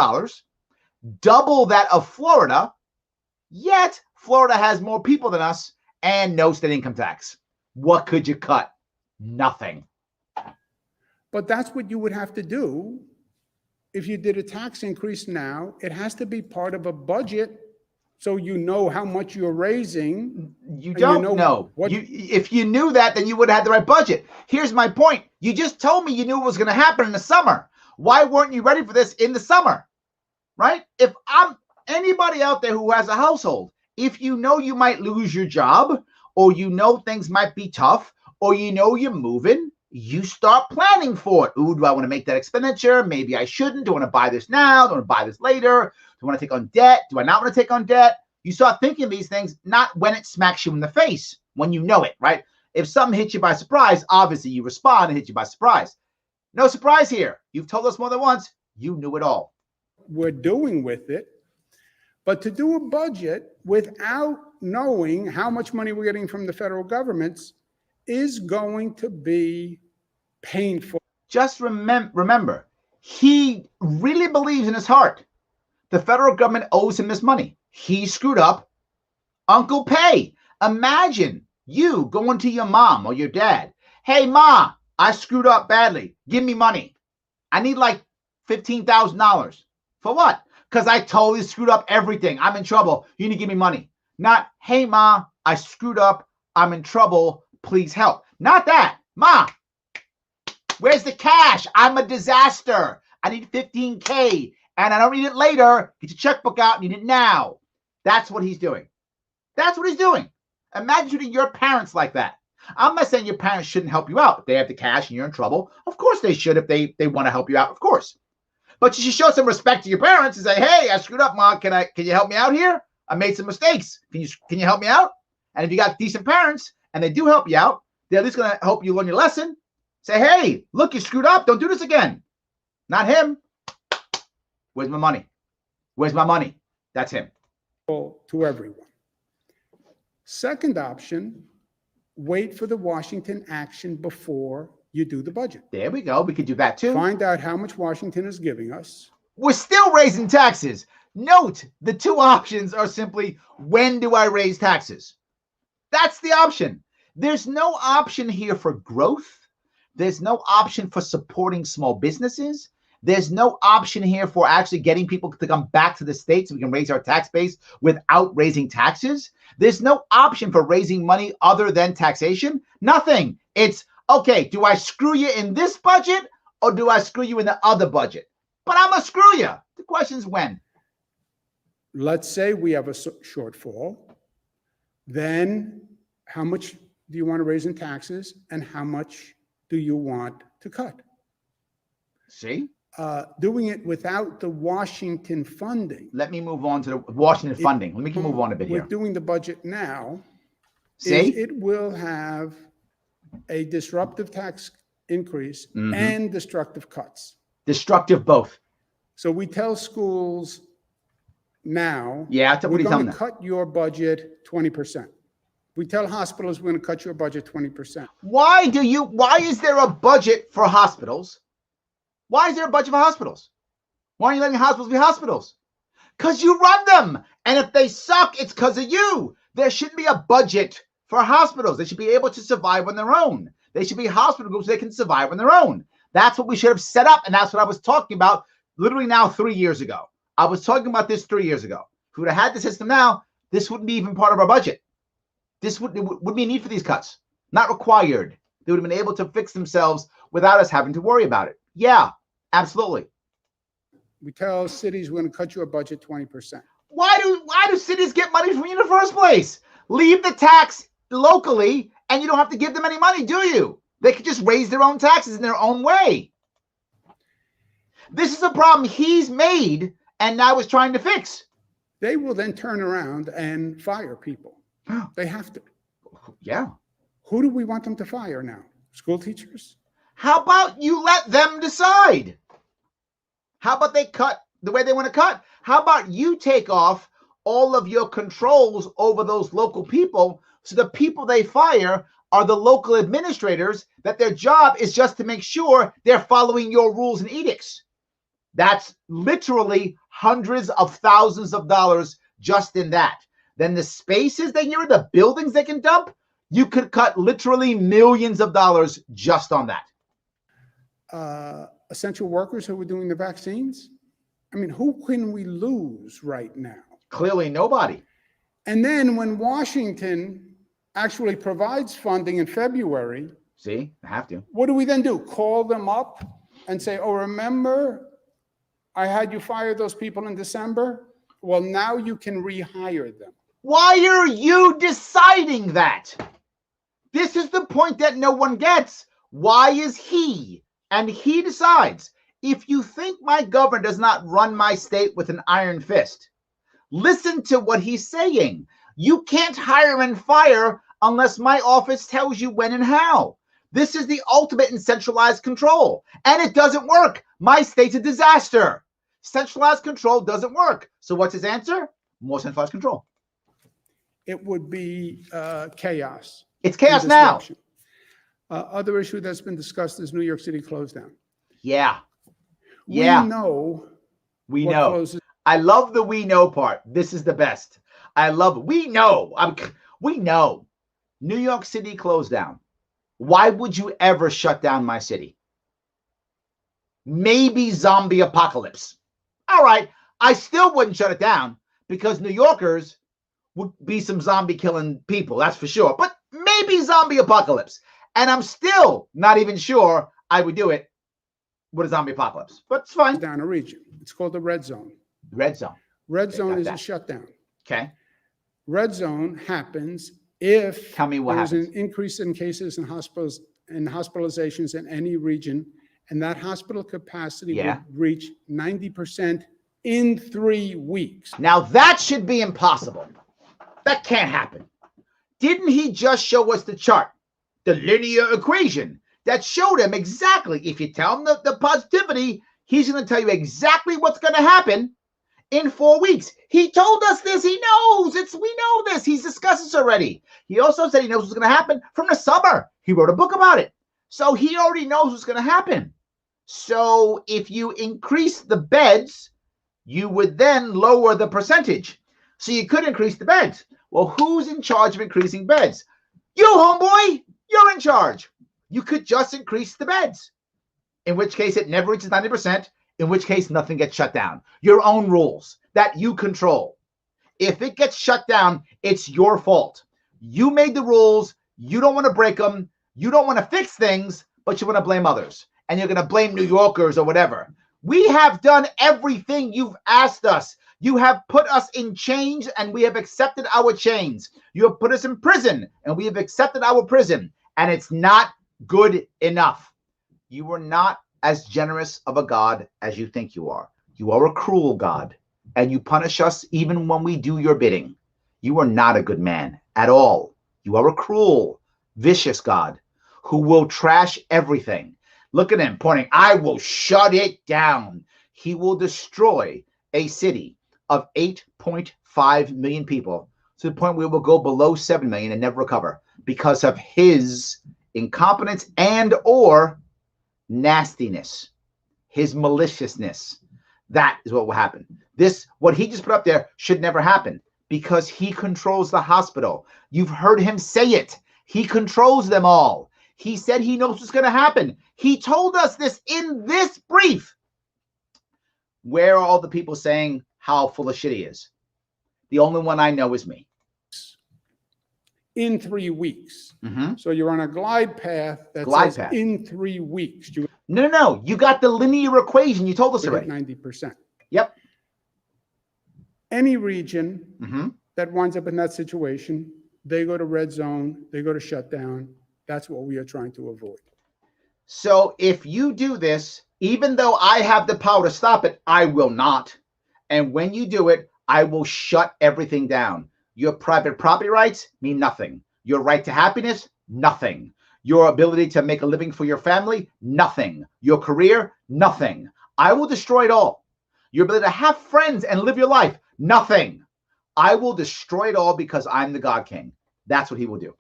double that of Florida, yet Florida has more people than us and no state income tax. What could you cut? Nothing. But that's what you would have to do if you did a tax increase now. It has to be part of a budget so you know how much you're raising. You don't know. If you knew that, then you would have had the right budget. Here's my point. You just told me you knew it was going to happen in the summer. Why weren't you ready for this in the summer? Right? If I'm anybody out there who has a household, if you know you might lose your job, or you know things might be tough, or you know you're moving, you start planning for it. Ooh, do I want to make that expenditure? Maybe I shouldn't. Do I want to buy this now? Do I want to buy this later? Do I want to take on debt? Do I not want to take on debt? You start thinking these things, not when it smacks you in the face, when you know it, right? If something hits you by surprise, obviously you respond and hit you by surprise. No surprise here. You've told us more than once. You knew it all. We're doing with it. But to do a budget without knowing how much money we're getting from the federal governments is going to be painful. Just remember, he really believes in his heart the federal government owes him this money. He screwed up. Uncle Pay. Imagine you going to your mom or your dad. Hey, Ma, I screwed up badly. Give me money. I need like $15,000. For what? Because I totally screwed up everything. I'm in trouble. You need to give me money. Not, hey, Ma, I screwed up. I'm in trouble. Please help. Not that. Ma, where's the cash? I'm a disaster. I need $15K and I don't need it later. Get your checkbook out. Need it now. That's what he's doing. That's what he's doing. Imagine treating your parents like that. I'm not saying your parents shouldn't help you out. If they have the cash and you're in trouble, of course they should if they want to help you out, of course. But you should show some respect to your parents and say, hey, I screwed up, Ma. Can you help me out here? I made some mistakes. Can you help me out? And if you got decent parents and they do help you out, they're at least going to help you learn your lesson. Say, hey, look, you screwed up. Don't do this again. Not him. Where's my money? Where's my money? That's him. To everyone. Second option, wait for the Washington action before you do the budget. There we go. We could do that too. Find out how much Washington is giving us. We're still raising taxes. Note, the two options are simply, when do I raise taxes? That's the option. There's no option here for growth. There's no option for supporting small businesses. There's no option here for actually getting people to come back to the state so we can raise our tax base without raising taxes. There's no option for raising money other than taxation. Nothing. It's, okay, do I screw you in this budget or do I screw you in the other budget? But I'm going to screw you. The question is when. Let's say we have a shortfall. Then how much do you want to raise in taxes and how much do you want to cut? See? Doing it without the Washington funding. Let me move on to the Washington funding. Let me move on a bit here. With doing the budget now, See? It will have a disruptive tax increase and destructive cuts. Destructive both. So we tell schools now, we're going to cut your budget 20%. We tell hospitals we're going to cut your budget 20%. Why is there a budget for hospitals? Why is there a budget for hospitals? Why are you letting hospitals be hospitals? Because you run them. And if they suck, it's because of you. There shouldn't be a budget for hospitals. They should be able to survive on their own. They should be hospital groups they can survive on their own. That's what we should have set up. And that's what I was talking about literally now 3 years ago. I was talking about this 3 years ago. If we would have had the system now, this wouldn't be even part of our budget. This would be a need for these cuts. Not required. They would have been able to fix themselves without us having to worry about it. Yeah, absolutely. We tell cities we're going to cut your budget 20%. Why do cities get money from you in the first place? Leave the tax locally and you don't have to give them any money, do you? They could just raise their own taxes in their own way. This is a problem he's made and now is trying to fix. They will then turn around and fire people. They have to. Yeah. Who do we want them to fire now? School teachers? How about you let them decide? How about they cut the way they want to cut? How about you take off all of your controls over those local people so the people they fire are the local administrators that their job is just to make sure they're following your rules and edicts. That's literally hundreds of thousands of dollars just in that. Then the spaces they hear, the buildings they can dump, you could cut literally millions of dollars just on that. Essential workers who were doing the vaccines? I mean, who can we lose right now? Clearly nobody. And then when Washington actually provides funding in February, see, I have to. What do we then do? Call them up and say, oh, remember, I had you fire those people in December? Well, now you can rehire them. Why are you deciding that? This is the point that no one gets. Why is he? And he decides. If you think my governor does not run my state with an iron fist, listen to what he's saying. You can't hire and fire unless my office tells you when and how. This is the ultimate in centralized control. And it doesn't work. My state's a disaster. Centralized control doesn't work. So what's his answer? More centralized control. It would be chaos. It's chaos now. Other issue that's been discussed is New York City closed down. Yeah. Yeah. We know. I love the we know part. This is the best. I love it. We know. We know. New York City closed down. Why would you ever shut down my city? Maybe zombie apocalypse. All right. I still wouldn't shut it down because New Yorkers would be some zombie killing people. That's for sure. But maybe zombie apocalypse. And I'm still not even sure I would do it with a zombie apocalypse. But it's fine. Down a region. It's called the red zone. Red zone. Red zone is a shutdown. Okay. Red zone happens if Tell me what there's happens. an increase in cases in hospitals and hospitalizations in any region, and that hospital capacity would reach 90% in 3 weeks. Now that should be impossible. That can't happen. Didn't he just show us the chart, the linear equation that showed him exactly, if you tell him the positivity, he's going to tell you exactly what's going to happen in 4 weeks. He told us this. He knows. We know this. He's discussed this already. He also said he knows what's going to happen from the summer. He wrote a book about it. So he already knows what's going to happen. So if you increase the beds, you would then lower the percentage. So you could increase the beds. Well, who's in charge of increasing beds? You, homeboy. You're in charge. You could just increase the beds, in which case it never reaches 90%. in which case nothing gets shut down. Your own rules that you control. If it gets shut down, it's your fault. You made the rules. You don't want to break them. You don't want to fix things, but you want to blame others. And you're going to blame New Yorkers or whatever. We have done everything you've asked us. You have put us in chains and we have accepted our chains. You have put us in prison and we have accepted our prison. And it's not good enough. You are not as generous of a God as you think you are. You are a cruel God. And you punish us even when we do your bidding. You are not a good man at all. You are a cruel, vicious God who will trash everything. Look at him pointing, I will shut it down. He will destroy a city of 8.5 million people to the point where we will go below 7 million and never recover because of his incompetence and or nastiness, his maliciousness. That is what will happen. What he just put up there should never happen because he controls the hospital. You've heard him say it. He controls them all. He said he knows what's going to happen. He told us this in this brief. Where are all the people saying how full of shit he is? The only one I know is me. In 3 weeks. So you're on a glide path that says in 3 weeks. No. You got the linear equation. You told us already. 90%. Yep. Any region that winds up in that situation, they go to red zone, they go to shutdown. That's what we are trying to avoid. So if you do this, even though I have the power to stop it, I will not. And when you do it, I will shut everything down. Your private property rights mean nothing. Your right to happiness, nothing. Your ability to make a living for your family, nothing. Your career, nothing. I will destroy it all. Your ability to have friends and live your life, nothing. I will destroy it all because I'm the God King. That's what he will do.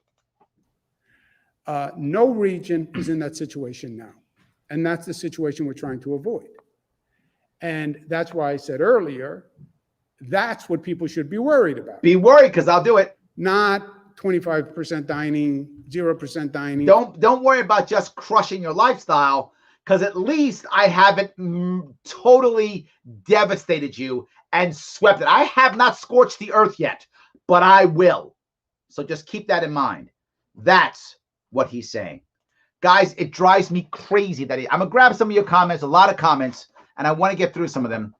No region is in that situation now. And that's the situation we're trying to avoid. And that's why I said earlier, that's what people should be worried about. Be worried because I'll do it. Not 25% dining, 0% dining. Don't worry about just crushing your lifestyle because at least I haven't totally devastated you and swept it. I have not scorched the earth yet, but I will. So just keep that in mind. That's what he's saying. Guys, it drives me crazy that I'm going to grab some of your comments, a lot of comments, and I want to get through some of them.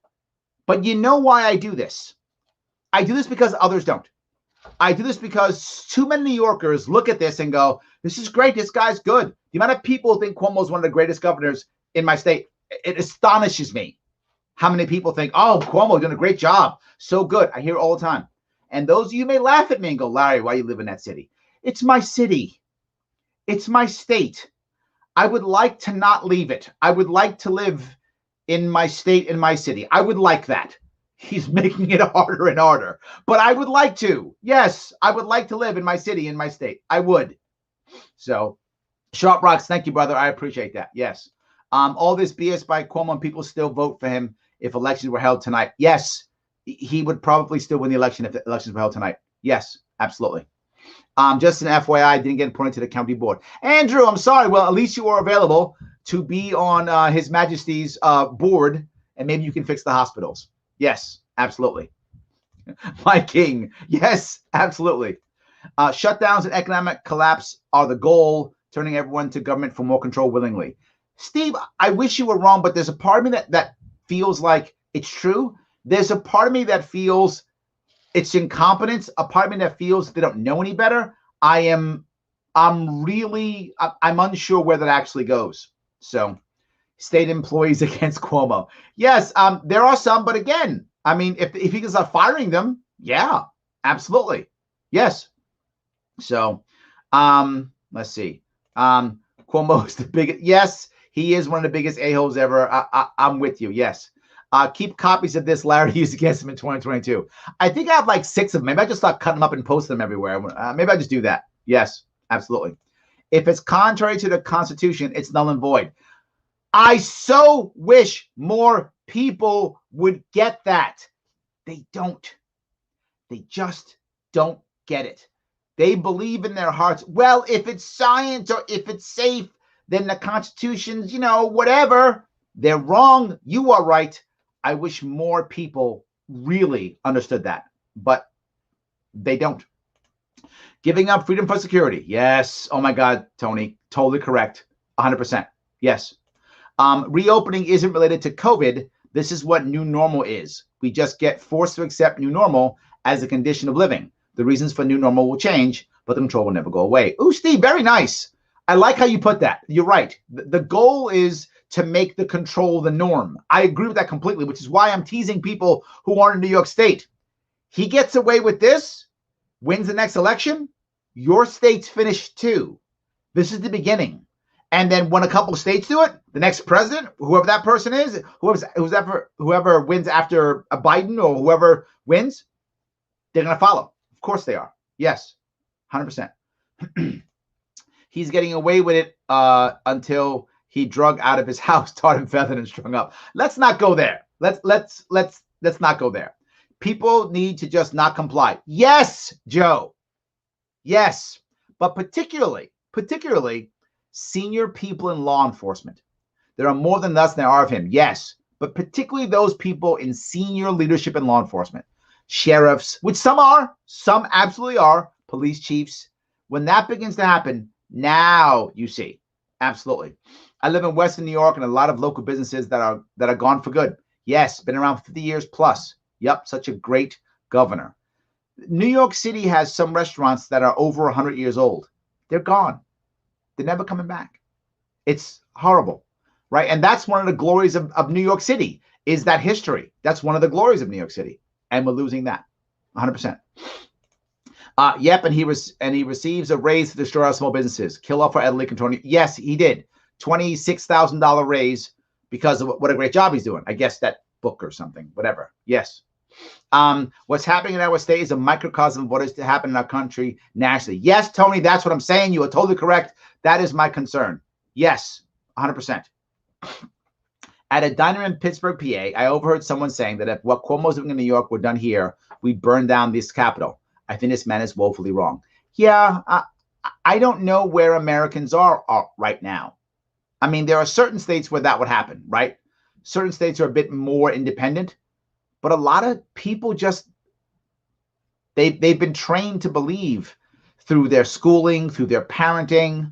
But you know why I do this? I do this because others don't. I do this because too many New Yorkers look at this and go, this is great. This guy's good. The amount of people who think Cuomo is one of the greatest governors in my state, it astonishes me. How many people think, oh, Cuomo's doing a great job. So good. I hear it all the time. And those of you may laugh at me and go, Larry, why you live in that city? It's my city. It's my state. I would like to not leave it. I would like to live in my state, in my city. I would like that. He's making it harder and harder. But I would like to. Yes, I would like to live in my city, in my state. I would. So, Sharpe Rocks, thank you, brother. I appreciate that. Yes. All this BS by Cuomo and people still vote for him if elections were held tonight. Yes, he would probably still win the election if the elections were held tonight. Yes, absolutely. Just an FYI, didn't get appointed to the county board. Andrew, I'm sorry. Well, at least you are available to be on His Majesty's board, and maybe you can fix the hospitals. Yes, absolutely. My king. Yes, absolutely. Shutdowns and economic collapse are the goal, turning everyone to government for more control willingly. Steve, I wish you were wrong, but there's a part of me that feels like it's true. There's a part of me that feels it's incompetence. A part of me that feels they don't know any better. I'm unsure where that actually goes. So, state employees against Cuomo. Yes, there are some, but again, I mean, if he can start firing them, yeah, absolutely. Yes. So, let's see. Cuomo is the biggest. Yes, he is one of the biggest a-holes ever. I'm with you. Yes. Keep copies of this Larry used against him in 2022. I think I have like 6 of them. Maybe I just start cutting them up and post them everywhere. Maybe I just do that. Yes, absolutely. If it's contrary to the Constitution, it's null and void. I so wish more people would get that. They don't. They just don't get it. They believe in their hearts, well, if it's science or if it's safe, then the Constitution's, whatever. They're wrong. You are right. I wish more people really understood that, but they don't. Giving up freedom for security. Yes. Oh my God, Tony, totally correct. 100%. Yes. Reopening isn't related to COVID. This is what new normal is. We just get forced to accept new normal as a condition of living. The reasons for new normal will change, but the control will never go away. Ooh, Steve, very nice. I like how you put that. You're right. The goal is to make the control the norm. I agree with that completely, which is why I'm teasing people who aren't in New York State. He gets away with this, wins the next election, your state's finished too. This is the beginning. And then when a couple of states do it, the next president, whoever that person is, whoever wins after a Biden or whoever wins, they're going to follow. Of course they are. Yes, 100%. He's getting away with it until he drug out of his house, tarred and feathered and strung up. Let's not go there. Let's not go there. People need to just not comply. Yes, Joe. Yes, but particularly senior people in law enforcement. There are more than us than there are of him. Yes, but particularly those people in senior leadership in law enforcement, sheriffs, which some absolutely are, police chiefs. When that begins to happen, now you see, absolutely. I live in Western New York and a lot of local businesses that are gone for good. Yes, been around 50 years plus. Yep, such a great governor. New York City has some restaurants that are over 100 years old. They're gone. They're never coming back. It's horrible, right? And that's one of the glories of New York City, is that history. That's one of the glories of New York City. And we're losing that, 100%. Yep, and he receives a raise to destroy our small businesses, kill off our elderly control. Yes, he did. $26,000 raise because of what a great job he's doing. I guess that book or something, whatever. Yes. What's happening in our state is a microcosm of what is to happen in our country nationally. Yes, Tony, that's what I'm saying. You are totally correct. That is my concern. Yes, 100%. At a diner in Pittsburgh, PA, I overheard someone saying that if what Cuomo's doing in New York were done here, we'd burn down this Capitol. I think this man is woefully wrong. Yeah, I don't know where Americans are right now. I mean, there are certain states where that would happen, right? Certain states are a bit more independent, but a lot of people just, they've been trained to believe through their schooling, through their parenting,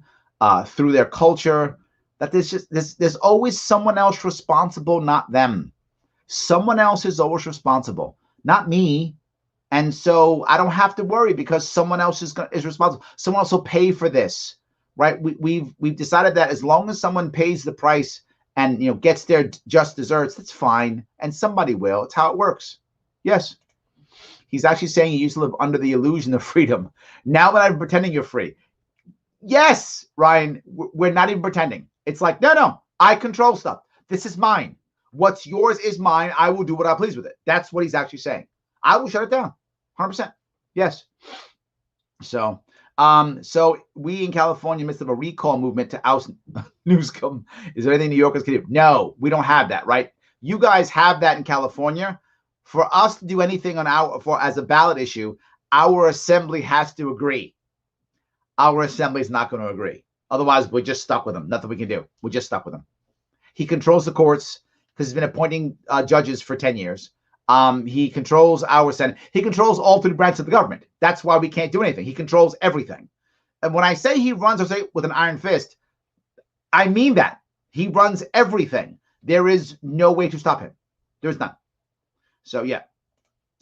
through their culture, that there's always someone else responsible, not them. Someone else is always responsible, not me. And so I don't have to worry because someone else is responsible. Someone else will pay for this, right? We've decided that as long as someone pays the price and gets their just desserts, that's fine. And somebody will. It's how it works. Yes. He's actually saying you used to live under the illusion of freedom. Now that I'm pretending you're free. Yes, Ryan, we're not even pretending. It's like, no, I control stuff. This is mine. What's yours is mine. I will do what I please with it. That's what he's actually saying. I will shut it down. 100%. Yes. So we in California, in the midst of a recall movement to oust Newscomb. Is there anything New Yorkers can do? No, we don't have that, right? You guys have that in California. For us to do anything as a ballot issue, our assembly has to agree. Our assembly is not going to agree. Otherwise, we're just stuck with him. Nothing we can do. We're just stuck with him. He controls the courts because he's been appointing judges for 10 years. He controls our Senate. He controls all three branches of the government. That's why we can't do anything. He controls everything. And when I say he runs, or say with an iron fist, I mean that. He runs everything. There is no way to stop him. There's none. So, yeah.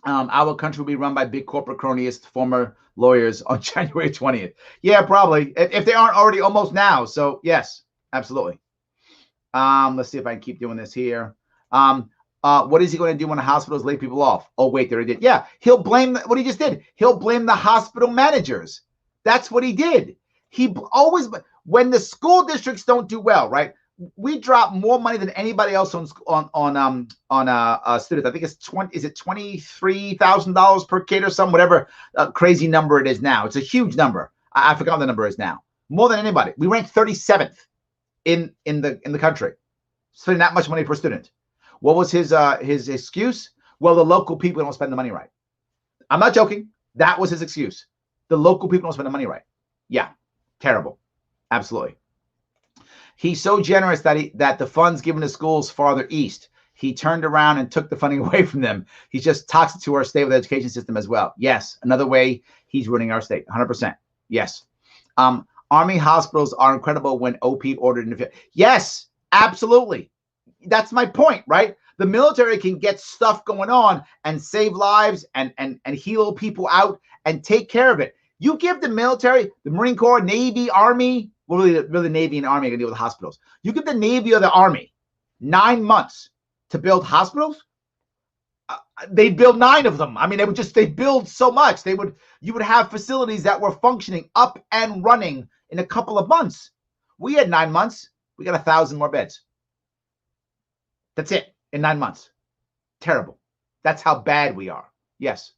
Our country will be run by big corporate cronyist former lawyers on January 20th. Yeah, probably. If they aren't already almost now. So, yes, absolutely. Let's see if I can keep doing this here. What is he going to do when the hospitals lay people off? Oh, wait, there he did. Yeah, he'll blame what he just did. He'll blame the hospital managers. That's what he did. He always, when the school districts don't do well, right? We drop more money than anybody else on students. I think it's $23,000 per kid or some whatever crazy number it is now. It's a huge number. I forgot what the number is now. More than anybody. We rank 37th in the country, spending that much money per student. What was his excuse? Well, the local people don't spend the money right. I'm not joking. That was his excuse. The local people don't spend the money right. Yeah, terrible. Absolutely. He's so generous that the funds given to schools farther east, he turned around and took the funding away from them. He's just toxic to our state with the education system as well. Yes, another way he's ruining our state, 100%. Yes. Army hospitals are incredible when OP ordered in the field. Yes, absolutely. That's my point, right? The military can get stuff going on and save lives and heal people out and take care of it. You give the military, the Marine Corps, Navy, Army, well, really Navy and Army are going to deal with hospitals. You give the Navy or the Army 9 months to build hospitals, they'd build 9 of them. I mean, they build so much. You would have facilities that were functioning up and running in a couple of months. We had 9 months. We got 1,000 more beds. That's it in 9 months. Terrible. That's how bad we are. Yes.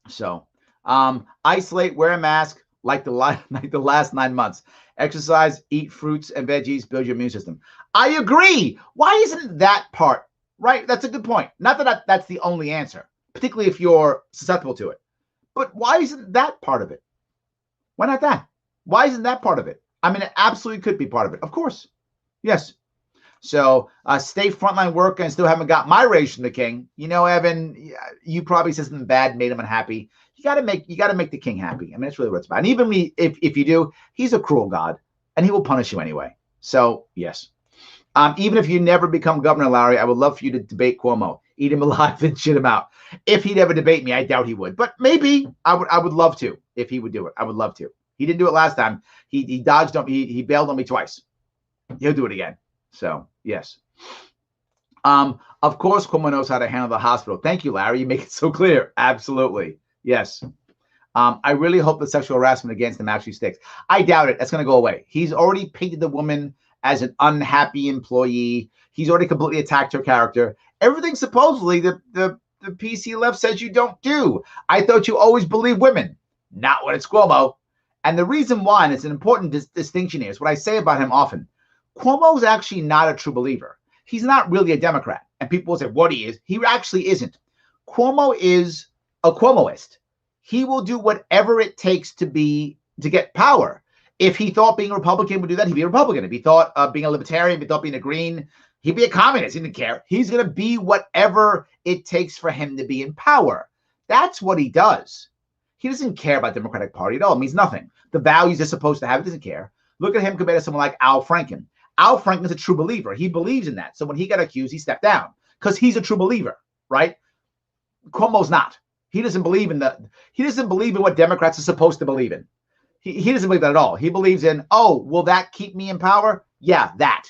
So, isolate, wear a mask like the last 9 months. Exercise, eat fruits and veggies, build your immune system. I agree. Why isn't that part, right? That's a good point. Not that that's the only answer, particularly if you're susceptible to it. But why isn't that part of it? Why not that? Why isn't that part of it? I mean, it absolutely could be part of it. Of course. Yes. So stay frontline worker and still haven't got my raise from the king. You know, Evan, you probably said something bad, made him unhappy. You got to make the king happy. I mean, that's really what it's about. And even if you do, he's a cruel God and he will punish you anyway. So yes. Even if you never become governor, Larry, I would love for you to debate Cuomo, eat him alive and shit him out. If he'd ever debate me, I doubt he would, but maybe I would love to if he would do it. I would love to. He didn't do it last time. He dodged on me. He bailed on me twice. He'll do it again. So yes. Of course, Cuomo knows how to handle the hospital. Thank you, Larry. You make it so clear. Absolutely. Yes. I really hope the sexual harassment against him actually sticks. I doubt it. That's going to go away. He's already painted the woman as an unhappy employee. He's already completely attacked her character. Everything supposedly the PC left says you don't do. I thought you always believe women. Not when it's Cuomo. And the reason why, and it's an important distinction here, is what I say about him often. Cuomo's actually not a true believer. He's not really a Democrat. And people will say what he is. He actually isn't. Cuomo is a Cuomoist. He will do whatever it takes to get power. If he thought being a Republican would do that, he'd be a Republican. If he thought being a Libertarian, if he thought being a Green, he'd be a communist. He didn't care. He's going to be whatever it takes for him to be in power. That's what he does. He doesn't care about the Democratic Party at all. It means nothing. The values they're supposed to have, he doesn't care. Look at him compared to someone like Al Franken. Al Franken is a true believer. He believes in that. So when he got accused, he stepped down because he's a true believer, right? Cuomo's not. He doesn't believe in what Democrats are supposed to believe in. He doesn't believe that at all. He believes in, oh, will that keep me in power? Yeah, that.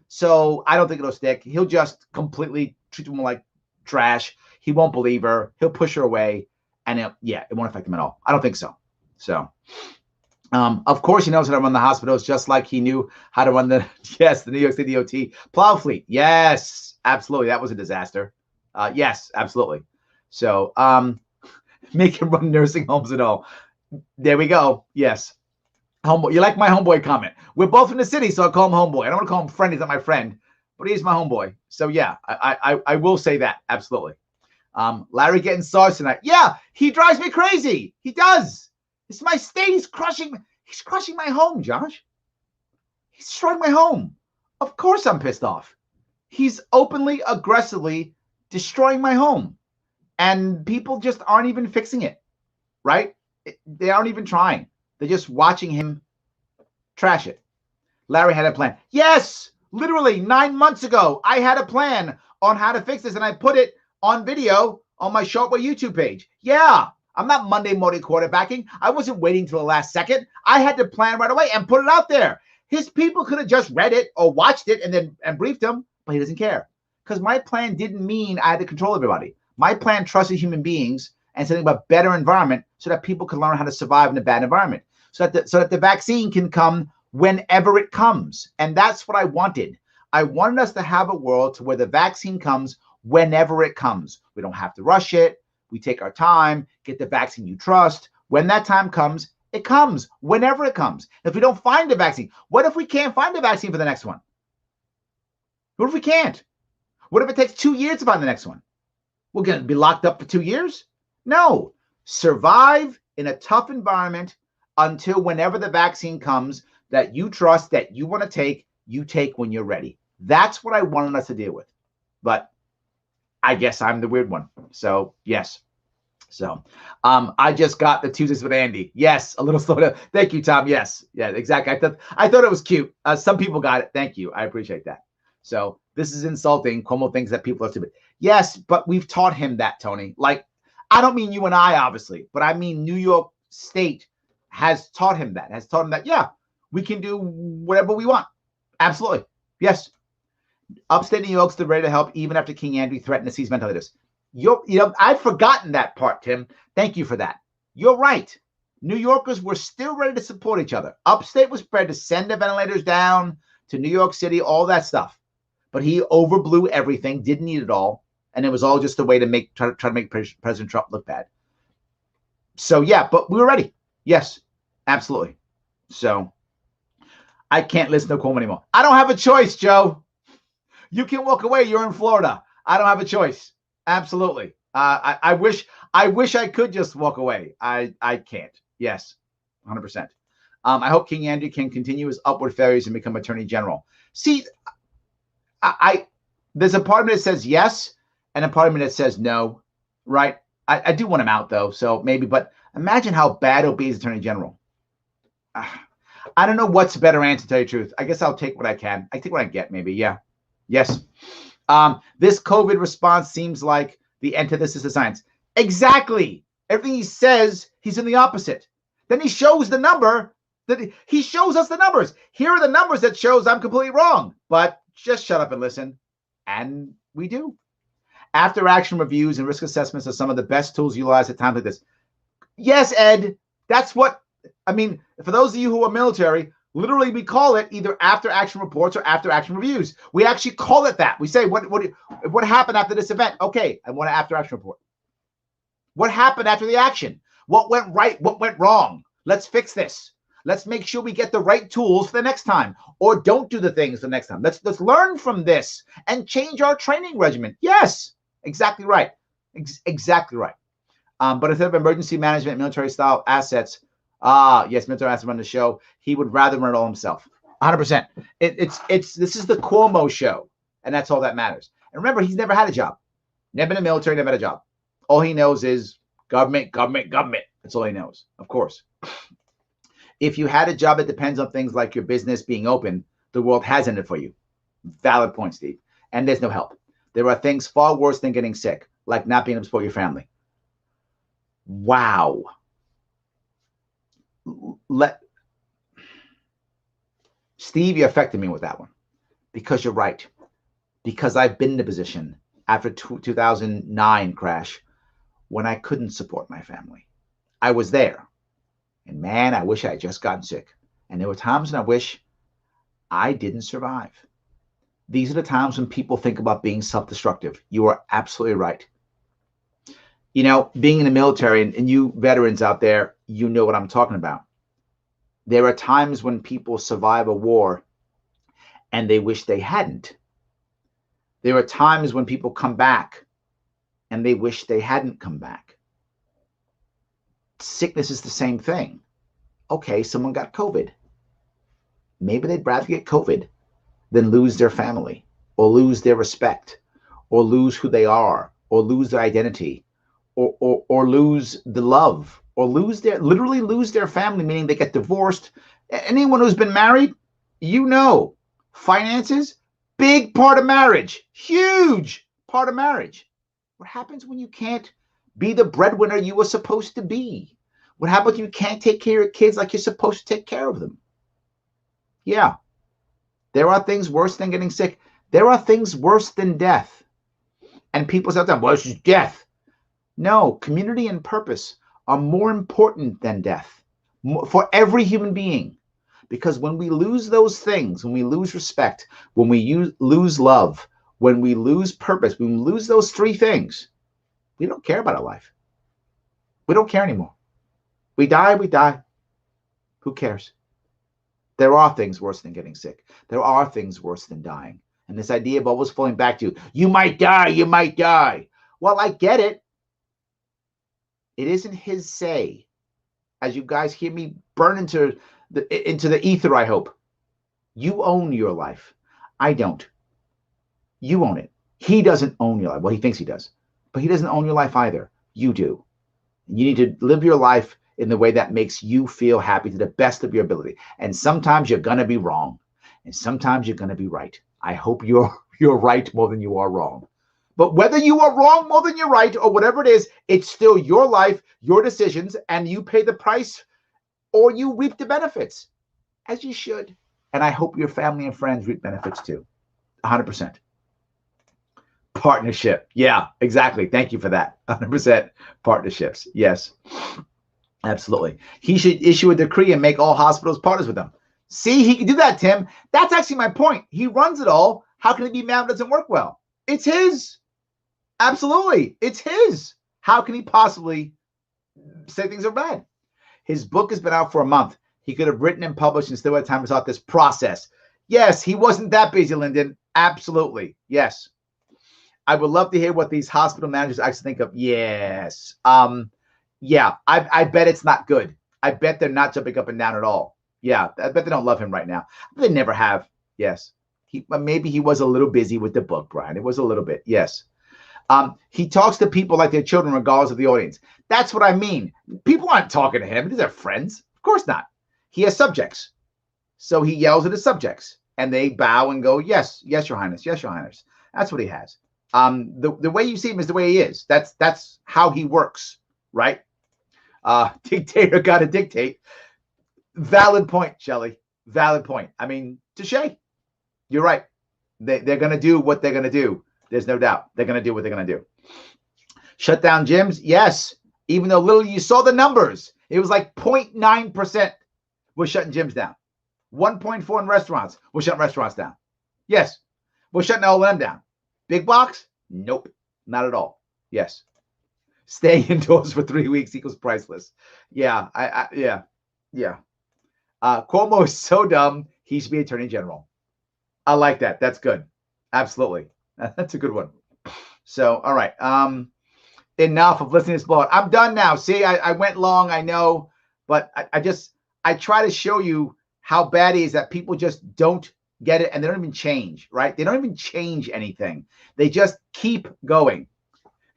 So I don't think it'll stick. He'll just completely treat women like trash. He won't believe her. He'll push her away. And it won't affect him at all. I don't think so. So, of course, he knows how to run the hospitals, just like he knew how to run the New York City DOT plow fleet. Yes, absolutely. That was a disaster. Yes, absolutely. So, make him run nursing homes and all. There we go. Yes. Homeboy. You like my homeboy comment. We're both in the city, so I call him homeboy. I don't want to call him friend. He's not my friend, but he's my homeboy. So yeah, I will say that. Absolutely. Larry getting sauce tonight. Yeah, he drives me crazy. He does. It's my state. He's crushing my home, Josh. He's destroying my home. Of course I'm pissed off. He's openly, aggressively destroying my home. And people just aren't even fixing it, right? They aren't even trying. They're just watching him trash it. Larry had a plan. Yes, literally 9 months ago, I had a plan on how to fix this, and I put it on video on my Sharpe Way YouTube page. Yeah, I'm not Monday morning quarterbacking. I wasn't waiting till the last second. I had to plan right away and put it out there. His people could have just read it or watched it and briefed him, but he doesn't care. Because my plan didn't mean I had to control everybody. My plan trusted human beings and something about better environment so that people can learn how to survive in a bad environment. So that the vaccine can come whenever it comes. And that's what I wanted. I wanted us to have a world to where the vaccine comes whenever it comes. We don't have to rush it. We take our time, get the vaccine you trust. When that time comes, it comes whenever it comes. If we don't find a vaccine, what if we can't find a vaccine for the next one? What if we can't? What if it takes 2 years to find the next one? We're going to be locked up for 2 years? No. Survive in a tough environment until whenever the vaccine comes that you trust, that you want to take, you take when you're ready. That's what I wanted us to deal with. But I guess I'm the weird one. So, yes. So, I just got the Tuesdays with Andy. Yes, a little slow down. Thank you, Tom. Yes, yeah, exactly. I thought it was cute. Some people got it. Thank you. I appreciate that. So this is insulting. Cuomo thinks that people are stupid. Yes, but we've taught him that, Tony. Like, I don't mean you and I, obviously, but I mean New York State has taught him that. Has taught him that. Yeah, we can do whatever we want. Absolutely. Yes. Upstate New York's ready to help even after King Andrew threatened to seize ventilators. I've forgotten that part, Tim. Thank you for that. You're right. New Yorkers were still ready to support each other. Upstate was prepared to send the ventilators down to New York City, all that stuff. But he overblew everything, didn't need it all. And it was all just a way to try to make President Trump look bad. So, yeah, but we were ready. Yes, absolutely. So I can't listen to Cuomo anymore. I don't have a choice, Joe. You can walk away. You're in Florida. I don't have a choice. Absolutely. I wish I could just walk away. I can't. Yes, 100%. I hope King Andrew can continue his upward failures and become Attorney General. See, there's a part of me that says yes, and a part of me that says no. Right? I do want him out though, so maybe. But imagine how bad it'll be as Attorney General. I don't know what's a better answer, to tell you the truth. I guess I'll take what I can. I take what I get, maybe. Yeah. Yes. This COVID response seems like the antithesis of science. Exactly. Everything he says, he's in the opposite. Then he shows the number that he shows us the numbers. Here are the numbers that shows I'm completely wrong. But just shut up and listen. And we do. After action reviews and risk assessments are some of the best tools utilized at times like this. Yes, Ed. That's what I mean. For those of you who are military, literally, we call it either after action reports or after action reviews. We actually call it that. We say, what happened after this event? Okay, I want an after action report. What happened after the action? What went right? What went wrong? Let's fix this. Let's make sure we get the right tools for the next time, or don't do the things the next time. Let's learn from this and change our training regimen. Yes, exactly right. Exactly right. But instead of emergency management, military style assets, yes, military has to run the show. He would rather run it all himself. 100%. This is the Cuomo show, and that's all that matters. And remember, he's never had a job. Never been in the military, never had a job. All he knows is government, government, government. That's all he knows, of course. If you had a job that depends on things like your business being open, the world has ended for you. Valid point, Steve. And there's no help. There are things far worse than getting sick, like not being able to support your family. Wow. Steve, you affected me with that one, because you're right. Because I've been in a position after 2009 crash when I couldn't support my family. I was there, and man, I wish I had just gotten sick. And there were times when I wish I didn't survive. These are the times when people think about being self-destructive. You are absolutely right. You know, being in the military, and you veterans out there, you know what I'm talking about. There are times when people survive a war and they wish they hadn't. There are times when people come back and they wish they hadn't come back. Sickness is the same thing. Okay, someone got COVID. Maybe they'd rather get COVID than lose their family, or lose their respect, or lose who they are, or lose their identity, or lose the love, or literally lose their family, meaning they get divorced. Anyone who's been married, you know, finances, big part of marriage, huge part of marriage. What happens when you can't be the breadwinner you were supposed to be? What happens when you can't take care of your kids like you're supposed to take care of them? Yeah, there are things worse than getting sick. There are things worse than death. And people say, well, it's just death. No, community and purpose are more important than death for every human being. Because when we lose those things, when we lose respect, when we lose love, when we lose purpose, when we lose those three things, we don't care about our life. We don't care anymore. We die, we die. Who cares? There are things worse than getting sick. There are things worse than dying. And this idea of always falling back to, you might die, you might die. Well, I get it. It isn't his say. As you guys hear me burn into the ether, I hope. You own your life. I don't. You own it. He doesn't own your life. Well, he thinks he does, but he doesn't own your life either. You do. You need to live your life in the way that makes you feel happy to the best of your ability. And sometimes you're going to be wrong, and sometimes you're going to be right. I hope you're right more than you are wrong. But whether you are wrong more than you're right or whatever it is, it's still your life, your decisions, and you pay the price or you reap the benefits, as you should. And I hope your family and friends reap benefits too. 100%. Partnership. Yeah, exactly. Thank you for that. 100% partnerships. Yes, absolutely. He should issue a decree and make all hospitals partners with them. See, he can do that, Tim. That's actually my point. He runs it all. How can it be mad if it doesn't work well? It's his. Absolutely. It's his. How can he possibly say things are bad? His book has been out for a month. He could have written and published and still had time to start this process. Yes, he wasn't that busy, Lyndon. Absolutely. Yes. I would love to hear what these hospital managers actually think of. Yes. Yeah, I bet it's not good. I bet they're not jumping up and down at all. Yeah, I bet they don't love him right now. They never have. Yes. Maybe he was a little busy with the book, Brian. It was a little bit. Yes. He talks to people like their children, regardless of the audience. That's what I mean. People aren't talking to him. These are friends. Of course not. He has subjects. So he yells at his subjects and they bow and go, yes, yes, Your Highness. Yes, Your Highness. That's what he has. The way you see him is the way he is. That's how he works, right? Dictator got to dictate. Valid point, Shelley. Valid point. I mean, touche. You're right. They're going to do what they're going to do. There's no doubt. They're going to do what they're going to do. Shut down gyms? Yes. Even though little you saw the numbers, it was like 0.9% was shutting gyms down. 1.4 in restaurants. We're shutting restaurants down. Yes. We're shutting all of them down. Big box? Nope. Not at all. Yes. Staying indoors for 3 weeks equals priceless. Yeah. Yeah. Cuomo is so dumb. He should be Attorney General. I like that. That's good. Absolutely. That's a good one. So, all right. Enough of listening to this blog. I'm done now. See, I went long, I know, but I try to show you how bad it is that people just don't get it and they don't even change, right? They don't even change anything. They just keep going.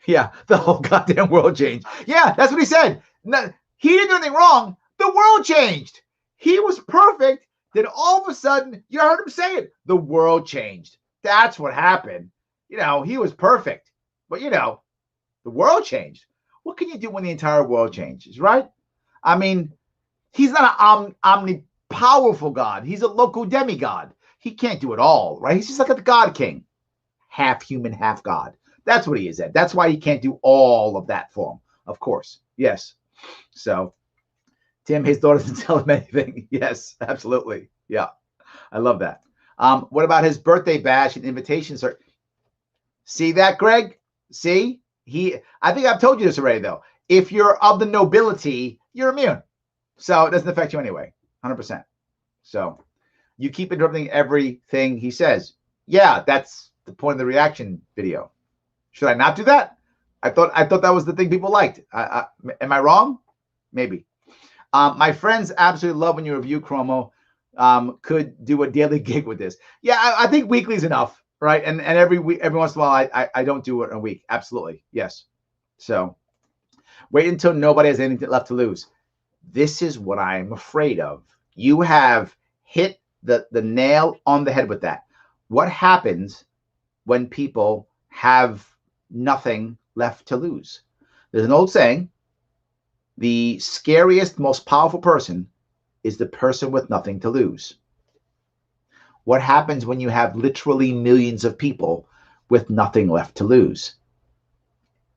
Yeah, the whole goddamn world changed. Yeah, that's what he said. No, he didn't do anything wrong. The world changed. He was perfect. Then all of a sudden, you heard him say it. The world changed. That's what happened. He was perfect. But, the world changed. What can you do when the entire world changes, right? I mean, he's not an omnipowerful God. He's a local demigod. He can't do it all, right? He's just like a God King. Half human, half God. That's what he is at. That's why he can't do all of that for him, of course. Yes. So, Tim, his daughter doesn't tell him anything. Yes, absolutely. Yeah, I love that. What about his birthday bash and invitations? See that, Greg? See? I think I've told you this already, though. If you're of the nobility, you're immune. So it doesn't affect you anyway, 100%. So you keep interrupting everything he says. Yeah, that's the point of the reaction video. Should I not do that? I thought that was the thing people liked. Am I wrong? Maybe. My friends absolutely love when you review Cuomo. Could do a daily gig with this. Yeah, I think weekly is enough, right? And every week, every once in a while, I don't do it in a week. Absolutely, yes. So wait until nobody has anything left to lose. This is what I'm afraid of. You have hit the nail on the head with that. What happens when people have nothing left to lose? There's an old saying, the scariest, most powerful person is the person with nothing to lose. What happens when you have literally millions of people with nothing left to lose?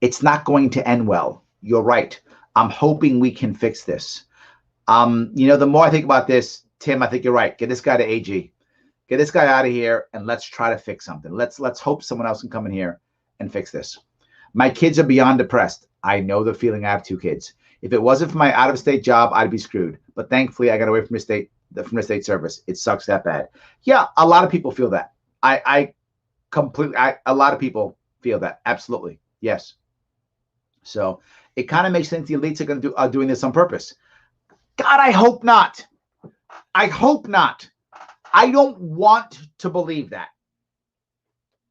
It's not going to end well. You're right. I'm hoping we can fix this. The more I think about this, Tim, I think you're right. Get this guy to AG. Get this guy out of here and let's try to fix something. Let's hope someone else can come in here and fix this. My kids are beyond depressed. I know the feeling. I have 2 kids. If it wasn't for my out-of-state job, I'd be screwed. But thankfully, I got away from the state service. It sucks that bad. Yeah, a lot of people feel that. A lot of people feel that. Absolutely, yes. So it kind of makes sense the elites are doing this on purpose. God, I hope not. I hope not. I don't want to believe that,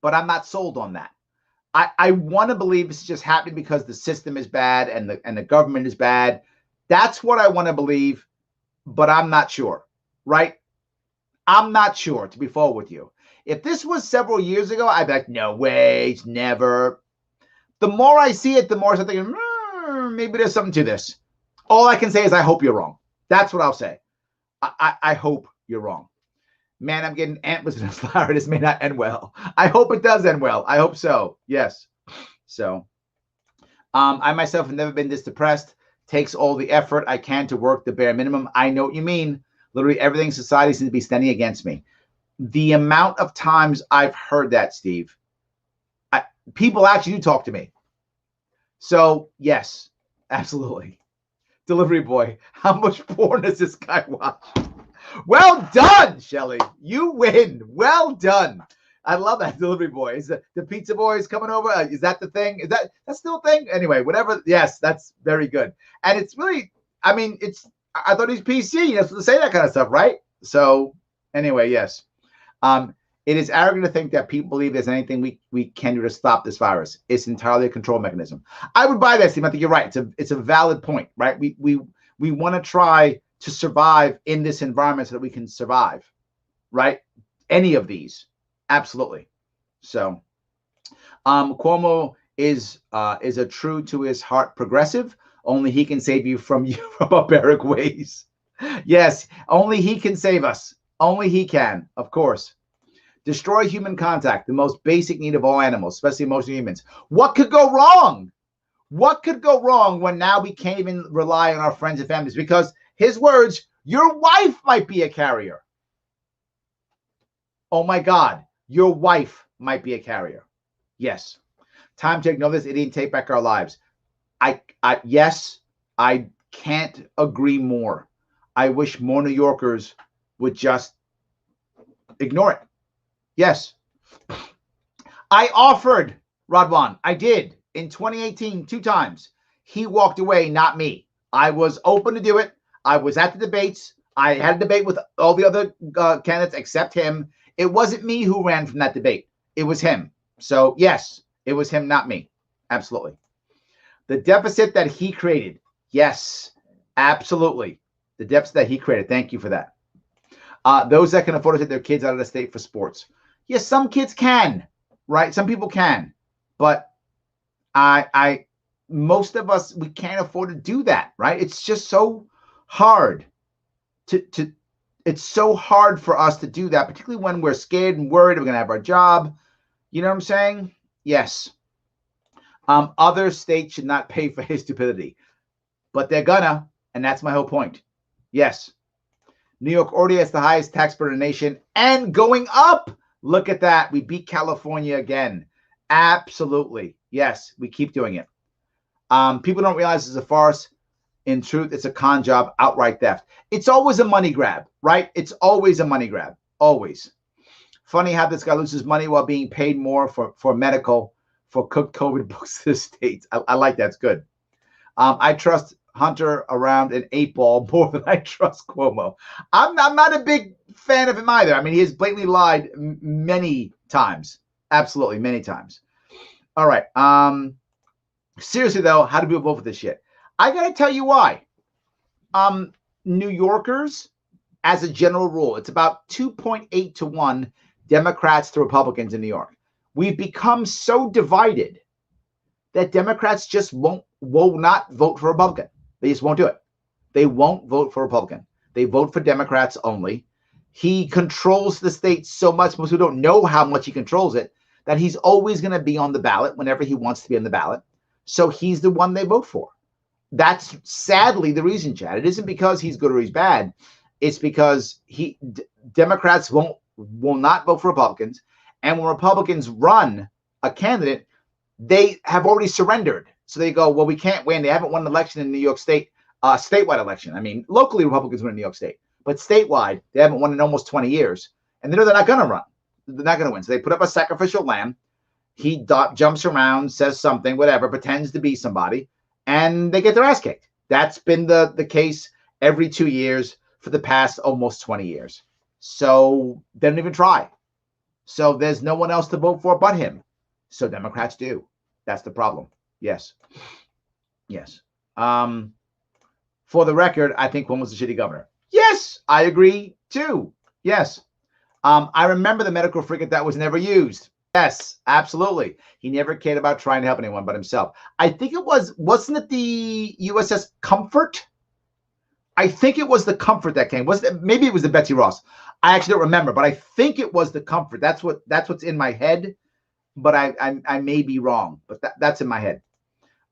but I'm not sold on that. I want to believe it's just happening because the system is bad and the government is bad. That's what I want to believe, but I'm not sure, right? I'm not sure, to be forward with you. If this was several years ago, I'd be like, no way, it's never. The more I see it, the more I'm thinking, maybe there's something to this. All I can say is I hope you're wrong. That's what I'll say. I hope you're wrong. Man, I'm getting antlers in the flower. This may not end well. I hope it does end well. I hope so. Yes. So I myself have never been this depressed. Takes all the effort I can to work the bare minimum. I know what you mean. Literally everything in society seems to be standing against me. The amount of times I've heard that, Steve, people actually do talk to me. So yes, absolutely. Delivery boy, how much porn does this guy watch? Well done, Shelly. You win. Well done. I love that, delivery boy. Is the pizza boy is coming over? Is that the thing? Is that's still a thing? Anyway, whatever. Yes, that's very good. And it's really, I mean, I thought he's PC. You're supposed to say that kind of stuff, right? So anyway, yes. It is arrogant to think that people believe there's anything we can do to stop this virus. It's entirely a control mechanism. I would buy that, Steve. I think you're right. It's a valid point, right? We want to try to survive in this environment so that we can survive, right? Any of these, absolutely. So, Cuomo is a true to his heart progressive. Only he can save you from barbaric ways. Yes, only he can save us. Only he can, of course. Destroy human contact, the most basic need of all animals, especially most humans. What could go wrong? What could go wrong when now we can't even rely on our friends and families? Because his words, your wife might be a carrier. Oh my God, your wife might be a carrier. Yes. Time to ignore this idiot and take back our lives. Yes, I can't agree more. I wish more New Yorkers would just ignore it. Yes. I offered Radwan. I did in 2018 2 times. He walked away, not me. I was open to do it. I was at the debates. I had a debate with all the other candidates except him. It wasn't me who ran from that debate. It was him. So yes, it was him, not me. Absolutely. The deficit that he created. Yes, absolutely. The deficit that he created. Thank you for that. Those that can afford to take their kids out of the state for sports. Yes, some kids can, right? Some people can, but most of us, we can't afford to do that, right? It's just so hard it's so hard for us to do that, particularly when we're scared and worried we're going to have our job. You know what I'm saying? Yes. Other states should not pay for his stupidity, but they're gonna, and that's my whole point. Yes. New York already has the highest tax burden in the nation and going up. Look at that. We beat California again. Absolutely. Yes, we keep doing it. People don't realize it's a farce. In truth, it's a con job, outright theft. It's always a money grab, right? It's always a money grab. Always. Funny how this guy loses money while being paid more for medical, for cooked COVID books to the states. I like that. It's good. I trust Hunter around an 8-ball more than I trust Cuomo. I'm not a big fan of him either. I mean, he has blatantly lied many times. Absolutely, many times. All right. Seriously, though, how do people vote for this shit? I got to tell you why. New Yorkers, as a general rule, it's about 2.8 to 1 Democrats to Republicans in New York. We've become so divided that Democrats just will not vote for Republican. They just won't do it. They won't vote for Republican. They vote for Democrats only. He controls the state so much, most people don't know how much he controls it, that he's always going to be on the ballot whenever he wants to be on the ballot. So he's the one they vote for. That's sadly the reason, Chad. It isn't because he's good or he's bad. It's because Democrats will not vote for Republicans. And when Republicans run a candidate, they have already surrendered. So they go, well, we can't win. They haven't won an election in New York State, statewide election. I mean, locally, Republicans win in New York State. But statewide, they haven't won in almost 20 years. And they know they're not going to run. They're not going to win. So they put up a sacrificial lamb. He jumps around, says something, whatever, pretends to be somebody, and they get their ass kicked. That's been the case every 2 years for the past almost 20 years. So they don't even try. So there's no one else to vote for but him. So Democrats do. That's the problem. Yes. Yes. For the record, I think Cuomo's a shitty governor. Yes, I agree too. Yes. I remember the medical frigate that was never used. Yes, absolutely. He never cared about trying to help anyone but himself. I think it wasn't it the USS Comfort? I think it was the Comfort that came. Maybe it was the Betsy Ross. I actually don't remember, but I think it was the Comfort. That's what's in my head, but I may be wrong, but that's in my head.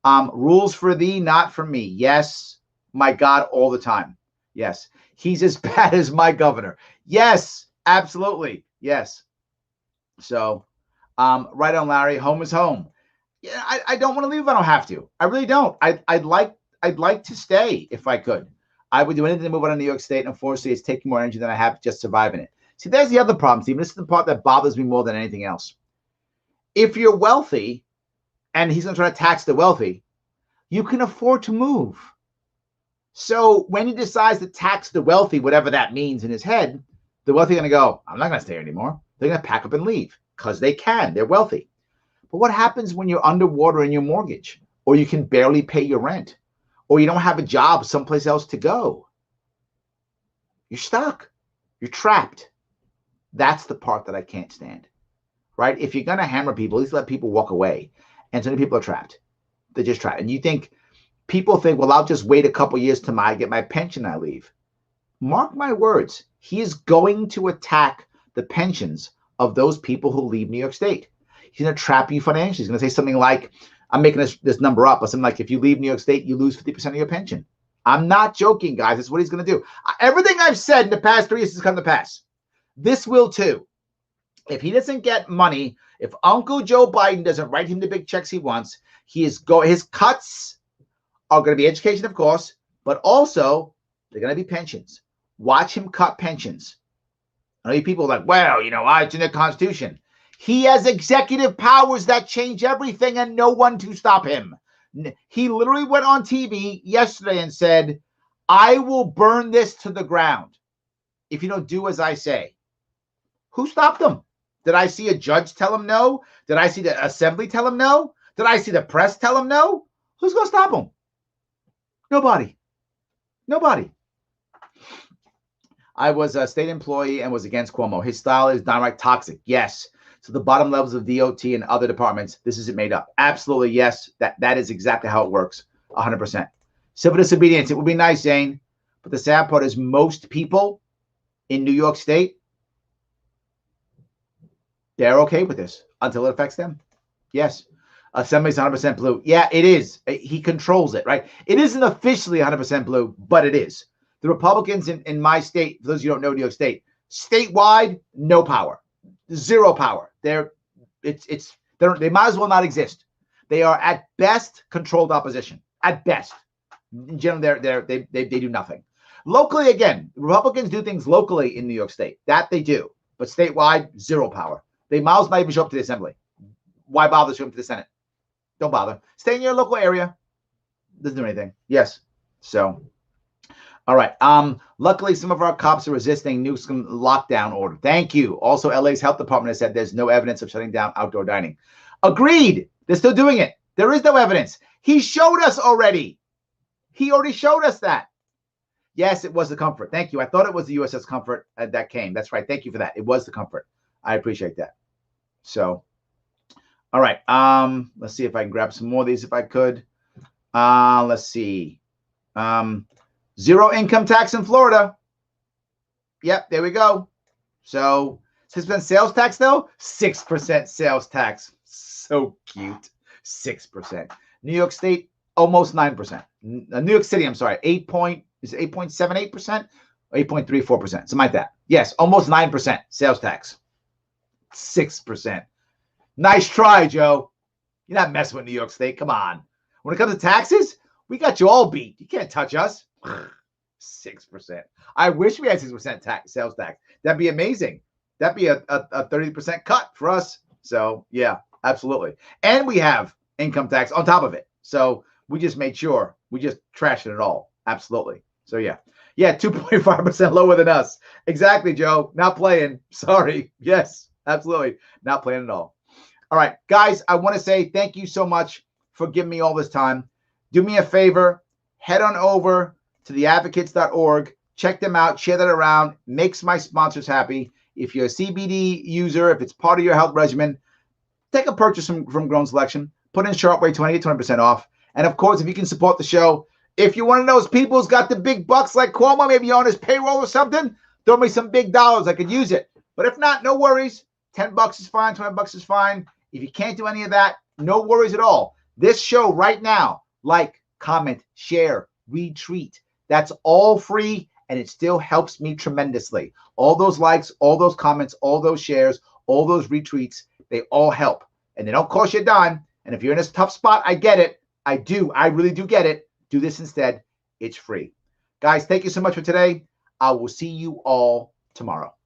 Rules for thee, not for me. Yes, my God, all the time. Yes. He's as bad as my governor. Yes, absolutely. Yes. So, right on, Larry. Home is home. Yeah, I don't want to leave if I don't have to. I really don't. I'd like to stay if I could. I would do anything to move out of New York State. And unfortunately, it's taking more energy than I have just surviving it. See, there's the other problem, Stephen. This is the part that bothers me more than anything else. If you're wealthy and he's going to try to tax the wealthy, you can afford to move. So when he decides to tax the wealthy, whatever that means in his head, the wealthy are going to go, I'm not going to stay anymore. They're going to pack up and leave because they can. They're wealthy. But what happens when you're underwater in your mortgage, or you can barely pay your rent, or you don't have a job someplace else to go? You're stuck. You're trapped. That's the part that I can't stand, right? If you're going to hammer people, at least let people walk away. And so many people are trapped. They're just trapped. And you think, people think, well, I'll just wait a couple years till I get my pension, I leave. Mark my words. He is going to attack the pensions of those people who leave New York State. He's going to trap you financially. He's going to say something like, I'm making this number up, but something like, if you leave New York State, you lose 50% of your pension. I'm not joking, guys. That's what he's going to do. Everything I've said in the past 3 years has come to pass. This will too. If he doesn't get money, if Uncle Joe Biden doesn't write him the big checks he wants, his cuts are going to be education, of course, but also they're going to be pensions. Watch him cut pensions. I know you people are like, well, it's in the Constitution. He has executive powers that change everything and no one to stop him. He literally went on TV yesterday and said, I will burn this to the ground if you don't do as I say. Who stopped him? Did I see a judge tell him no? Did I see the assembly tell him no? Did I see the press tell him no? Who's going to stop him? Nobody. Nobody. I was a state employee and was against Cuomo. His style is downright toxic. Yes. So the bottom levels of DOT and other departments, this isn't made up. Absolutely, yes. That is exactly how it works. 100%. Civil disobedience. It would be nice, Zane. But the sad part is most people in New York State, they're okay with this until it affects them. Yes. Assembly's 100% blue. Yeah, it is. He controls it, right? It isn't officially 100% blue, but it is. The Republicans in my state, for those of you who don't know New York State, statewide, no power. Zero power. They might as well not exist. They are at best controlled opposition. At best. In general, they do nothing. Locally, again, Republicans do things locally in New York State. That they do. But statewide, zero power. They might as well not even show up to the assembly. Why bother showing up to the Senate? Don't bother. Stay in your local area. Doesn't do anything. Yes. So, all right. Luckily, some of our cops are resisting Newsom's lockdown order. Thank you. Also, LA's health department has said there's no evidence of shutting down outdoor dining. Agreed. They're still doing it. There is no evidence. He showed us already. He already showed us that. Yes, it was the Comfort. Thank you. I thought it was the USS Comfort that came. That's right. Thank you for that. It was the Comfort. I appreciate that. So, all right. Let's see if I can grab some more of these if I could. Let's see. Zero income tax in Florida. Yep, there we go. So 6% sales tax though? 6% sales tax. So cute. 6%. New York State, almost 9%. New York City, I'm sorry, 8.78%? 8.34%, something like that. Yes, almost 9% sales tax. 6%. Nice try, Joe. You're not messing with New York State. Come on. When it comes to taxes, we got you all beat. You can't touch us. 6%. I wish we had 6% sales tax. That'd be amazing. That'd be a 30% cut for us. So, yeah, absolutely. And we have income tax on top of it. So we just made sure we just trashed it all. Absolutely. So yeah, 2.5% lower than us. Exactly, Joe. Not playing. Sorry. Yes, absolutely. Not playing at all. All right, guys, I want to say thank you so much for giving me all this time. Do me a favor, head on over to theadvocates.org. Check them out. Share that around. Makes my sponsors happy. If you're a CBD user, if it's part of your health regimen, take a purchase from Grown Selection. Put in Sharpe Way 20 to 20% off. And of course, if you can support the show, if you're one of those people who's got the big bucks like Cuomo, maybe you're on his payroll or something, throw me some big dollars. I could use it. But if not, no worries. $10 is fine. $20 is fine. If you can't do any of that, no worries at all. This show right now, like, comment, share, retweet. That's all free, and it still helps me tremendously. All those likes, all those comments, all those shares, all those retweets, they all help. And they don't cost you a dime. And if you're in a tough spot, I get it. I do. I really do get it. Do this instead. It's free. Guys, thank you so much for today. I will see you all tomorrow.